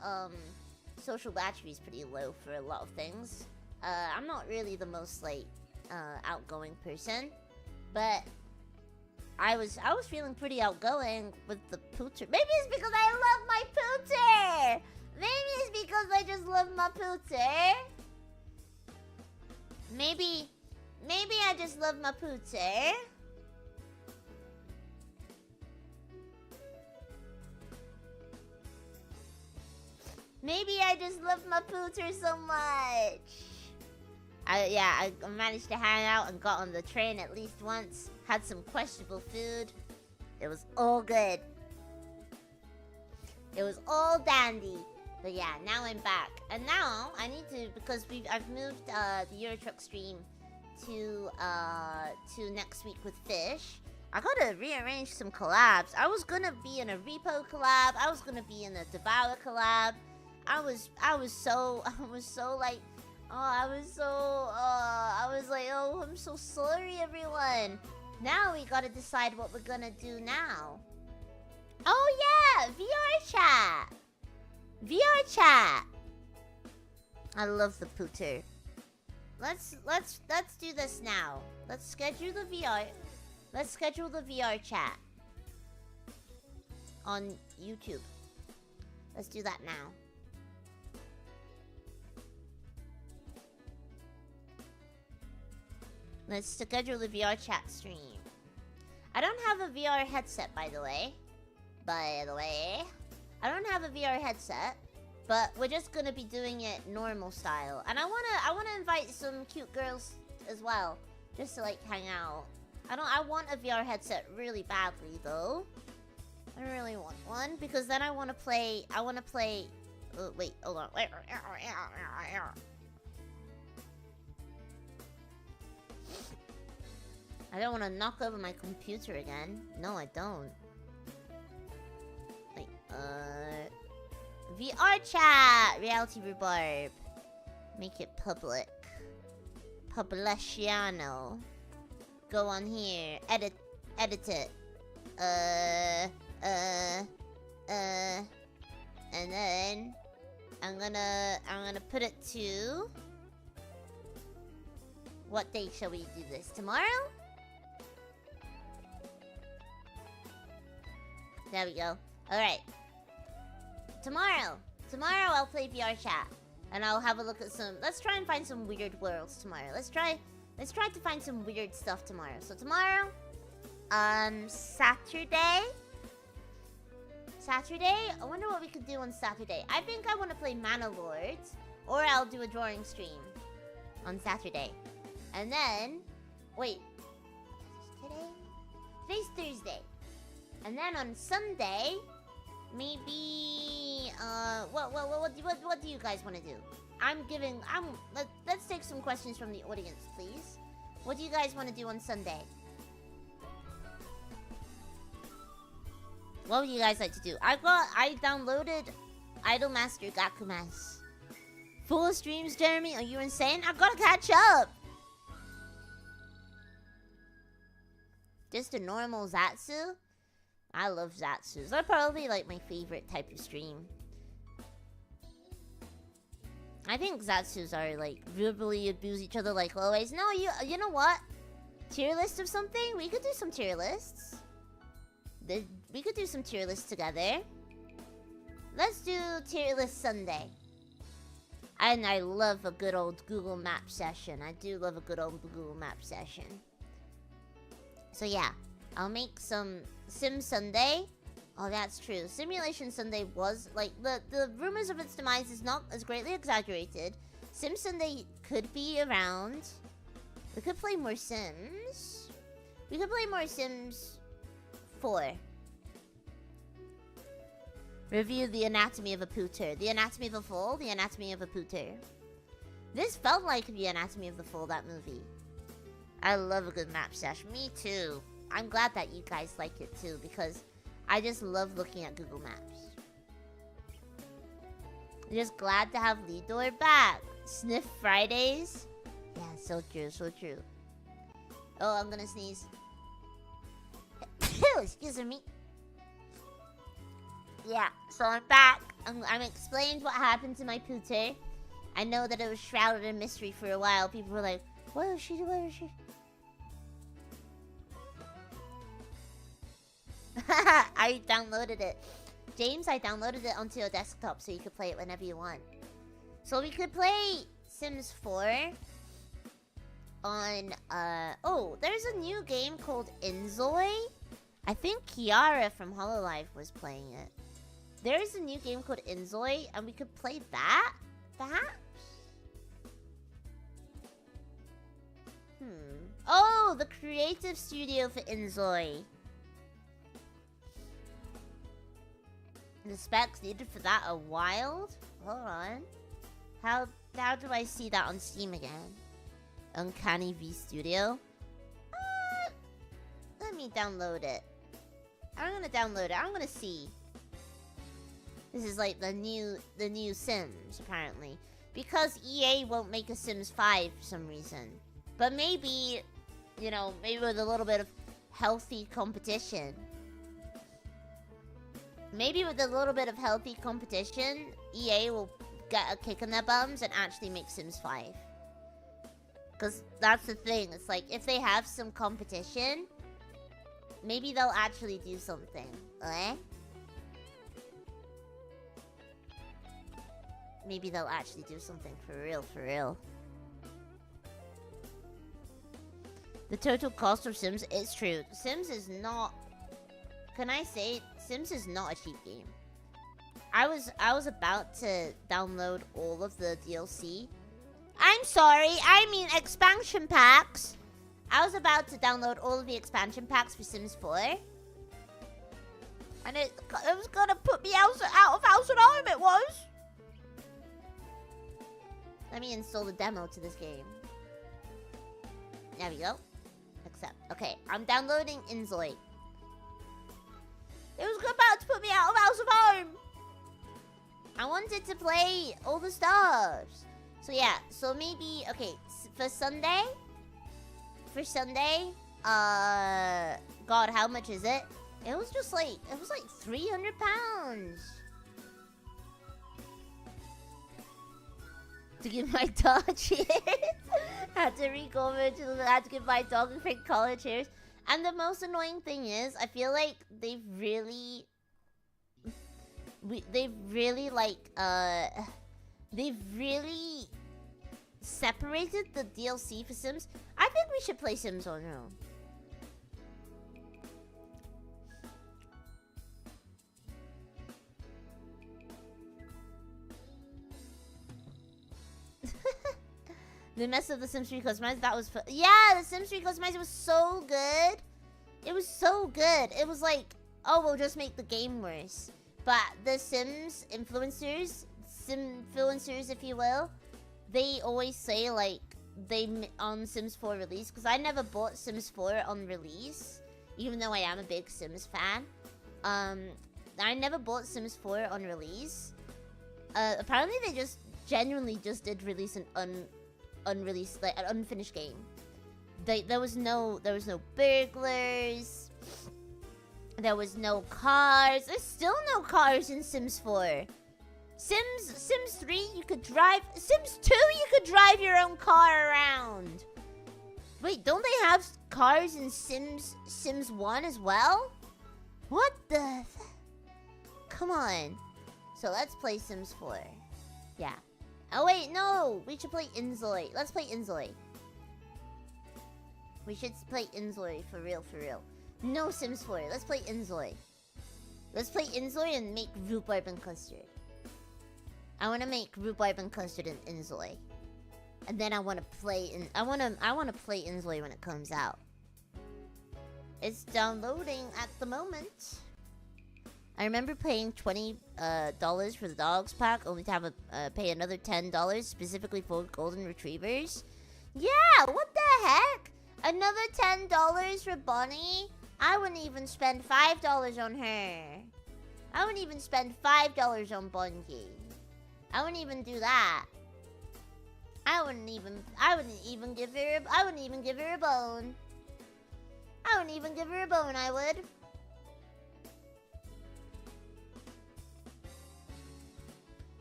social battery is pretty low for a lot of things. I'm not really the most like outgoing person, but I was feeling pretty outgoing with the pooter. Maybe it's because I love my pooter. Maybe it's because I just love my pooter. Maybe I just love my pooter. Maybe I just love my pooter so much. I managed to hang out and got on the train at least once. Had some questionable food. It was all good. It was all dandy. But yeah, now I'm back. And now I need to, because I've moved the Eurotruck stream to next week with Fish. I gotta rearrange some collabs. I was gonna be in a Repo collab. I was gonna be in a Devour collab. I was like, oh, I'm so sorry, everyone. Now we gotta decide what we're gonna do now. Oh yeah, VR chat. VR chat. I love the pooter. Let's do this now. Let's schedule the VR chat on YouTube. Let's do that now. Let's schedule the VR chat stream. I don't have a VR headset, by the way. I don't have a VR headset, but we're just gonna be doing it normal style. And I wanna invite some cute girls as well, just to like hang out. I want a VR headset really badly though. I really want one because then I wanna play. Oh, wait, hold on. I don't want to knock over my computer again. No, I don't. Wait, VR chat! Reality Rhubarb. Make it public. Publiciano. Go on here. Edit it. And then I'm gonna put it to... What date shall we do this? Tomorrow? There we go. Alright. Tomorrow I'll play VR chat. And I'll have a look at some... Let's try and find some weird worlds tomorrow. Let's try to find some weird stuff tomorrow. So tomorrow... Saturday? I wonder what we could do on Saturday. I think I want to play Mana Lords. Or I'll do a drawing stream. On Saturday. And then... Wait. Today's Thursday. And then on Sunday, maybe what do you guys want to do? Let's take some questions from the audience, please. What do you guys want to do on Sunday? What would you guys like to do? I downloaded Idolmaster Gakumas. Full streams, Jeremy? Are you insane? I've gotta catch up. Just a normal Zatsu? I love Zatsus. They're probably like my favorite type of stream. I think Zatsus are like verbally abuse each other like always. No, you know what? Tier list of something? We could do some tier lists. We could do some tier lists together. Let's do tier list Sunday. And I love a good old Google Map session. I do love a good old Google Map session. So yeah, I'll make some Sim Sunday. Oh, that's true. Simulation Sunday was like the rumors of its demise is not as greatly exaggerated. Sim Sunday could be around. We could play more Sims. We could play more Sims 4. Review the anatomy of a pooter. The anatomy of a fool. The anatomy of a pooter. This felt like the anatomy of the fool, that movie. I love a good map session. Me too. I'm glad that you guys like it too, because I just love looking at Google Maps. I'm just glad to have Lidor back. Sniff Fridays? Yeah, so true, so true. Oh, I'm gonna sneeze. Excuse me. Yeah, so I'm back. I'm explained what happened to my pooter. I know that it was shrouded in mystery for a while. People were like, what is she? Where is she? I downloaded it. James, I downloaded it onto your desktop so you could play it whenever you want. So we could play Sims 4 on, oh, there's a new game called Inzoi. I think Kiara from Hololive was playing it. There is a new game called Inzoi, and we could play that, perhaps? Oh, the creative studio for Inzoi. The specs needed for that are wild. Hold on. How do I see that on Steam again? Uncanny V Studio. Let me download it. I'm gonna download it. I'm gonna see. This is like the new Sims, apparently. Because EA won't make a Sims 5 for some reason. But maybe, you know, maybe with a little bit of healthy competition. Maybe with a little bit of healthy competition, EA will get a kick in their bums and actually make Sims 5. Because that's the thing. It's like, if they have some competition, maybe they'll actually do something. Eh? Maybe they'll actually do something for real, for real. The total cost of Sims is true. Sims is not... Can I say, Sims is not a cheap game. I was about to download all of the DLC. I'm sorry, I mean expansion packs. I was about to download all of the expansion packs for Sims 4. And it was gonna put me out of house and home, it was. Let me install the demo to this game. There we go. Accept. Okay, I'm downloading Inzoi. It was about to put me out of house and home. I wanted to play all the stuffs. So yeah, so maybe, okay, for Sunday, God, how much is it? It was just like, it was like £300. To give my dog cheers. Had to had to give my dog a quick collar cheers. And the most annoying thing is, I feel like they've really separated the DLC for Sims. I think we should play Sims on our own. The mess of the Sims 3 customized, that was yeah, the Sims 3 customized was so good. It was so good. It was like, oh, we'll just make the game worse. But the Sims influencers, if you will, they always say like on Sims 4 release, because I never bought Sims 4 on release, even though I am a big Sims fan. I never bought Sims 4 on release. Apparently they just genuinely just did release an unreleased, like an unfinished game. There was no burglars. There was no cars. There's still no cars in Sims 4. Sims 3, you could drive. Sims 2, you could drive your own car around. Wait, don't they have cars in Sims 1 as well? What the? Come on. So let's play Sims 4. Yeah. Oh wait, no! We should play Inzoi. Let's play Inzoi. We should play Inzoi for real, for real. No Sims 4. Let's play Inzoi. Let's play Inzoi and make rhubarb and custard. I want to make rhubarb and custard in Inzoi. And then I want to play I want to play Inzoi when it comes out. It's downloading at the moment. I remember paying $20 for the dogs pack, only to have pay another $10 specifically for golden retrievers. Yeah, what the heck? Another $10 for Bonnie? I wouldn't even spend $5 on her. I wouldn't even spend $5 on Bungie. I wouldn't even do that. I wouldn't even give her a bone. I wouldn't even give her a bone, I would.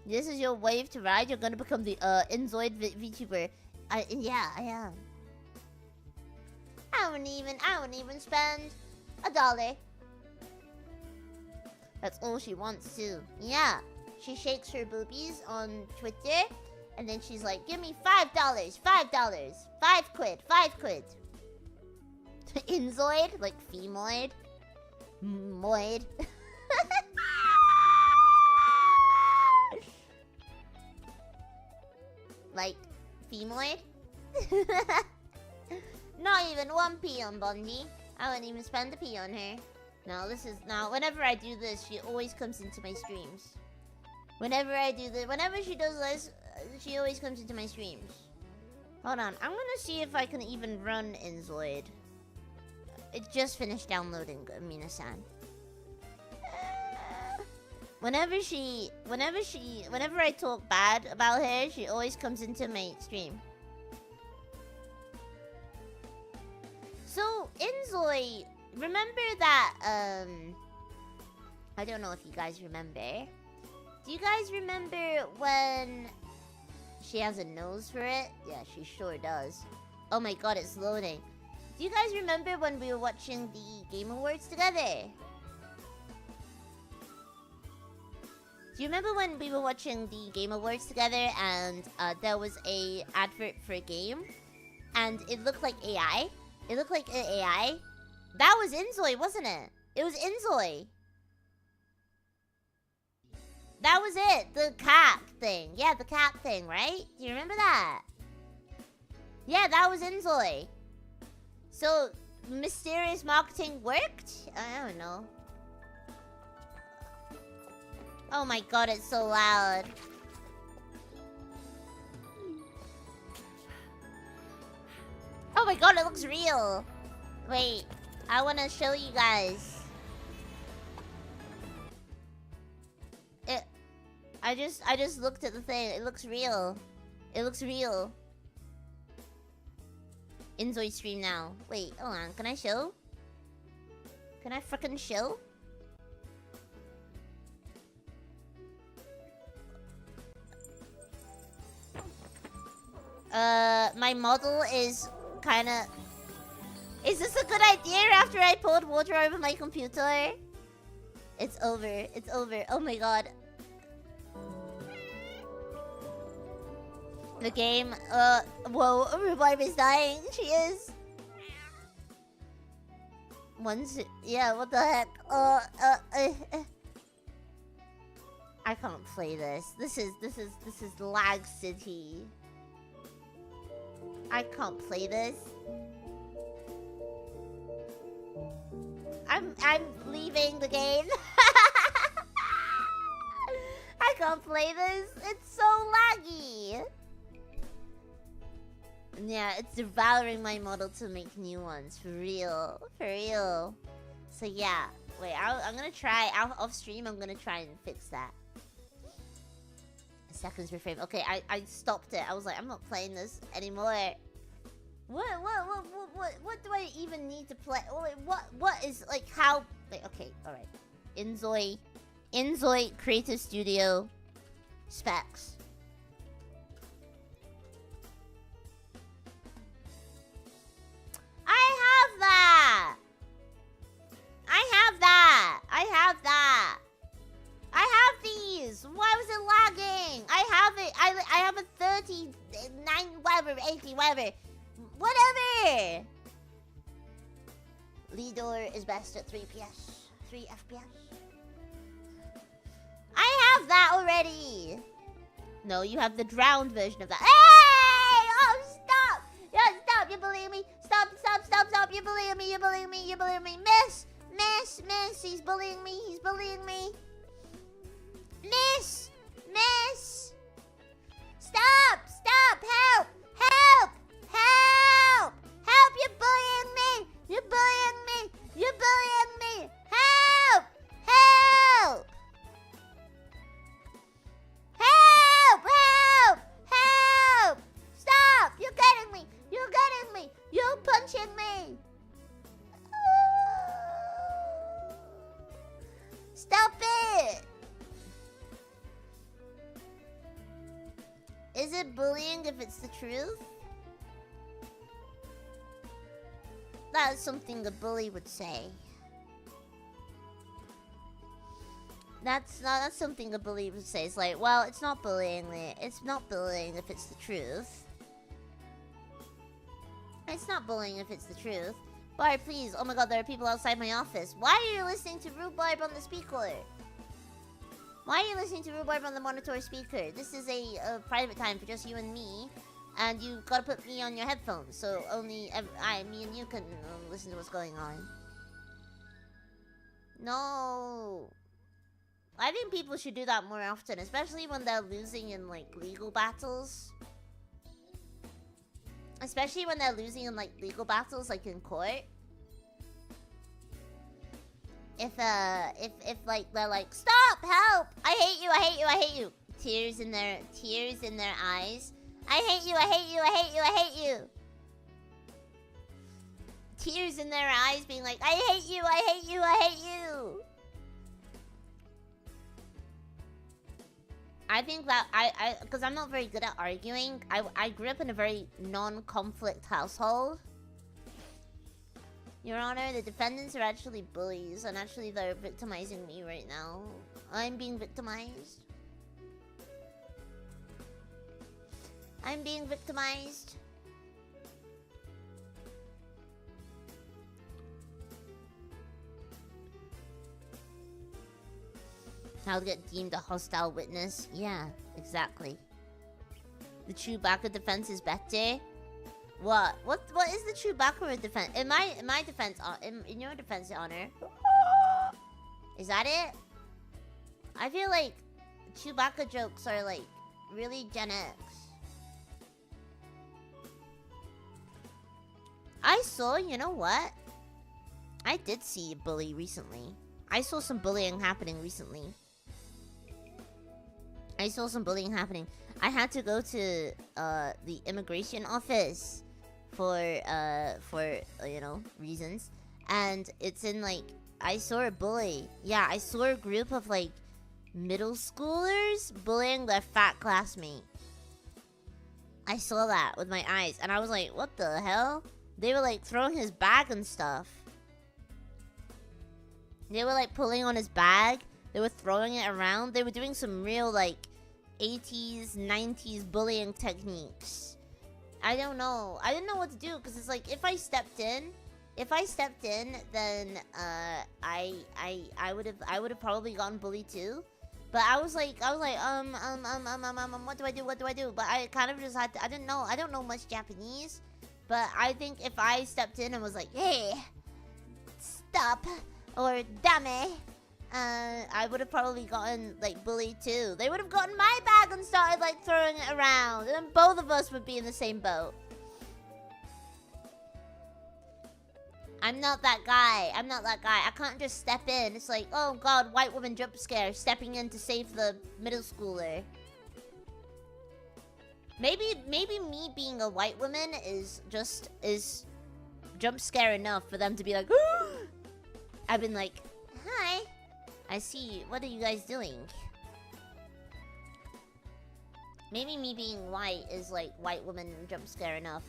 This is your wave to ride. You're gonna become the Inzoid VTuber. Yeah, I am. I wouldn't even spend $1. That's all she wants to. Yeah. She shakes her boobies on Twitter, and then she's like, "Give me $5, $5, 5 quid, 5 quid." Inzoid, like femoid, moid. Like femoid. Not even 1p on Bundy. I wouldn't even spend a p on her. No, whenever I do this, she always comes into my streams. Whenever she does this, she always comes into my streams. Hold on, I'm gonna see if I can even run Inzoid. It just finished downloading, Mina-san. Whenever I talk bad about her, she always comes into my stream. So, Inzoid, remember that, I don't know if you guys remember. Do you guys remember when she has a nose for it? Yeah, she sure does. Oh my god, it's loading. Do you guys remember when we were watching the Game Awards together? Do you remember when we were watching the Game Awards together and there was a advert for a game? And it looked like AI? It looked like an AI? That was Inzoid, wasn't it? It was Inzoid. That was it. The cat thing. Yeah, the cat thing, right? Do you remember that? Yeah, that was Inzoid. So, mysterious marketing worked? I don't know. Oh my god, it's so loud. Oh my god, it looks real. Wait, I want to show you guys. I just looked at the thing. It looks real. It looks real. Inzoid stream now. Wait, hold on. Can I show? Can I frickin' show? My model is kinda... Is this a good idea after I poured water over my computer? It's over. It's over. Oh my god. The game, whoa, Rhubarb is dying. She is. Yeah, what the heck? I can't play this. This is lag city. I can't play this. I'm leaving the game. I can't play this. It's so laggy. Yeah, it's devouring my model to make new ones. For real. For real. So yeah. Wait, I'm gonna try. Off stream, I'm gonna try and fix that. Seconds per frame. Okay, I stopped it. I was like, I'm not playing this anymore. What do I even need to play? What is, like, how... Wait, okay, alright. Inzoid Creative Studio specs. I have that! I have these! Why was it lagging? I have it! I have a 39, whatever, 80, whatever. Whatever! Lidor is best at 3 FPS. I have that already! No, you have the drowned version of that. Hey! Oh, stop! Yeah, stop! You believe me? Stop! You believe me? Miss! He's bullying me! Miss! Stop! Help! You're bullying me! Help! Stop! You're getting me! You're punching me! Stop it! if it's the truth? That is something a bully would say. That's something a bully would say. It's like, well, it's not bullying. It's not bullying if it's the truth. It's not bullying if it's the truth. Barb, please. Oh my god, there are people outside my office. Why are you listening to Rhubarb on the speaker? Why are you listening to Rhubarb on the monitor speaker? This is a private time for just you and me. And you gotta put me on your headphones. So only me and you can listen to what's going on. No. I think people should do that more often. Especially when they're losing in, like, legal battles. Especially when they're losing in, like, legal battles, like, in court. If, like, they're like, stop, help, I hate you, I hate you, I hate you. Tears in their eyes. I hate you, I hate you, I hate you, I hate you. Tears in their eyes being like, I hate you, I hate you, I hate you. I think that because I'm not very good at arguing. I grew up in a very non-conflict household. Your Honor, the defendants are actually bullies, and actually they're victimizing me right now. I'm being victimized. I'm being victimized. How to get deemed a hostile witness? Yeah, exactly. The Chewbacca defense is better. What? What is the Chewbacca defense? In my defense, in your defense, Your Honor. Is that it? I feel like Chewbacca jokes are like really Gen X. I saw, you know what? I did see a bully recently. I saw some bullying happening recently. I saw some bullying happening. I had to go to the immigration office for you know, reasons. And it's in like, I saw a bully. Yeah, I saw a group of like middle schoolers bullying their fat classmate. I saw that with my eyes and I was like, what the hell? They were like throwing his bag and stuff. They were like pulling on his bag. They were throwing it around. They were doing some real like 80s, 90s bullying techniques. I don't know. I didn't know what to do because it's like if I stepped in, then I would have probably gotten bullied too. But I was like, what do I do? What do I do? But I kind of just had to, I don't know much Japanese. But I think if I stepped in and was like, hey, stop, or dame, I would have probably gotten, like, bullied too. They would have gotten my bag and started, like, throwing it around. And then both of us would be in the same boat. I'm not that guy. I'm not that guy. I can't just step in. It's like, oh god, white woman jump scare, stepping in to save the middle schooler. Maybe me being a white woman is jump scare enough for them to be like, I've been like, hi, I see, what are you guys doing? Maybe me being white is like white woman jump scare enough.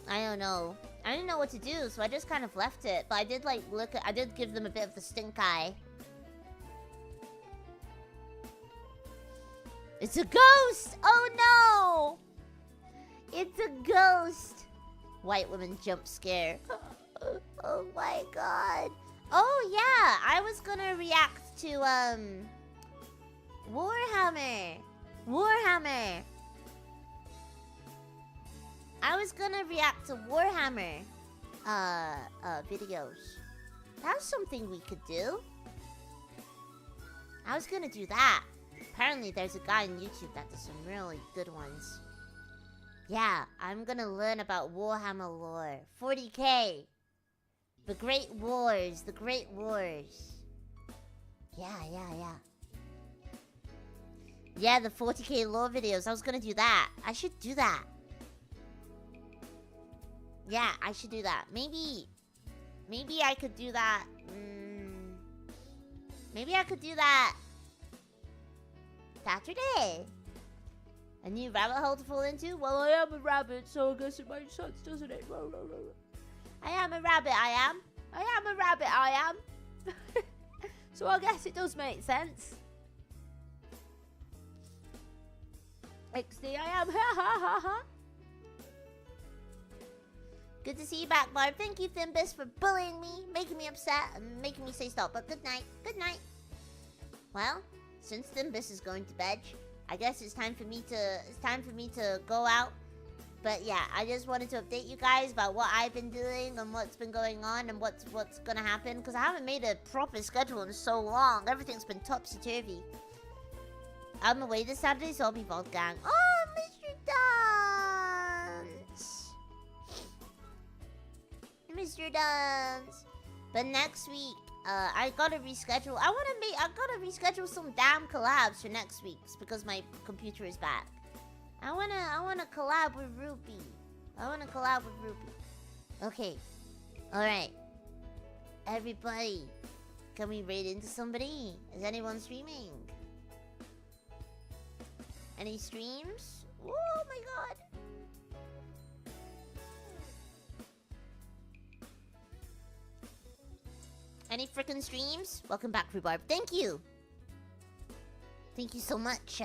I don't know. I didn't know what to do, so I just kind of left it. But I did like I did give them a bit of the stink eye. It's a ghost! Oh no! It's a ghost! White woman jump scare. Oh my god. Oh yeah, I was gonna react to Warhammer. I was gonna react to Warhammer videos. That's something we could do. I was gonna do that. Apparently there's a guy on YouTube that does some really good ones. Yeah, I'm gonna learn about Warhammer lore. 40k. The Great Wars. The Great Wars. Yeah. Yeah, the 40k lore videos. I was gonna do that. I should do that. Yeah, I should do that. Maybe I could do that. Maybe I could do that Saturday. A new rabbit hole to fall into? Well, I am a rabbit, so I guess it makes sense, doesn't it? I am a rabbit, I am. I am a rabbit, I am. So I guess it does make sense. XD, I am. Ha ha ha ha. Good to see you back, Barb. Thank you, Thimbus, for bullying me, making me upset, and making me say stop. But good night. Good night. Well, since Thimbus is going to bed, I guess it's time for me to go out. But yeah, I just wanted to update you guys about what I've been doing and what's been going on and what's gonna happen, because I haven't made a proper schedule in so long. Everything's been topsy-turvy. I'm away this Saturday, so I'll be Wolfgang. Oh, Mr. Dance! Mr. Dance! But next week, I gotta reschedule. I gotta reschedule some damn collabs for next week because my computer is back. I wanna collab with Ruby. Okay. Alright. Everybody. Can we raid into somebody? Is anyone streaming? Any streams? Oh my god. Any frickin' streams? Welcome back, Rhubarb. Thank you. Thank you so much.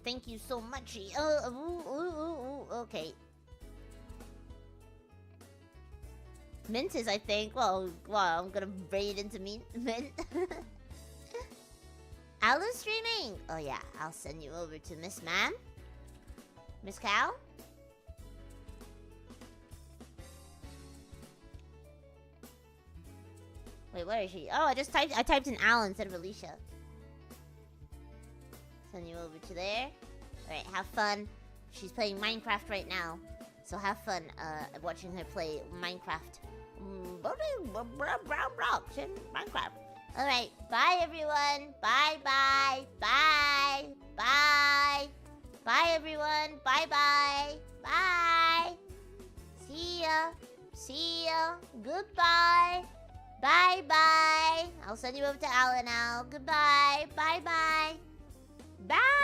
Thank you so much. Okay. Mint is, I think. Well, I'm gonna raid into Mint. Alice streaming. Oh yeah, I'll send you over to Miss Man. Miss Cow. Wait, where is she? Oh, I typed in Al instead of Alicia. Send you over to there. Alright, have fun. She's playing Minecraft right now. So have fun watching her play Minecraft. Minecraft. Alright, bye everyone. Bye bye. Bye. Bye. Bye everyone. Bye bye. Bye. See ya. See ya. Goodbye. Bye bye. I'll send you over to Alan now. Goodbye. Bye bye. Bye.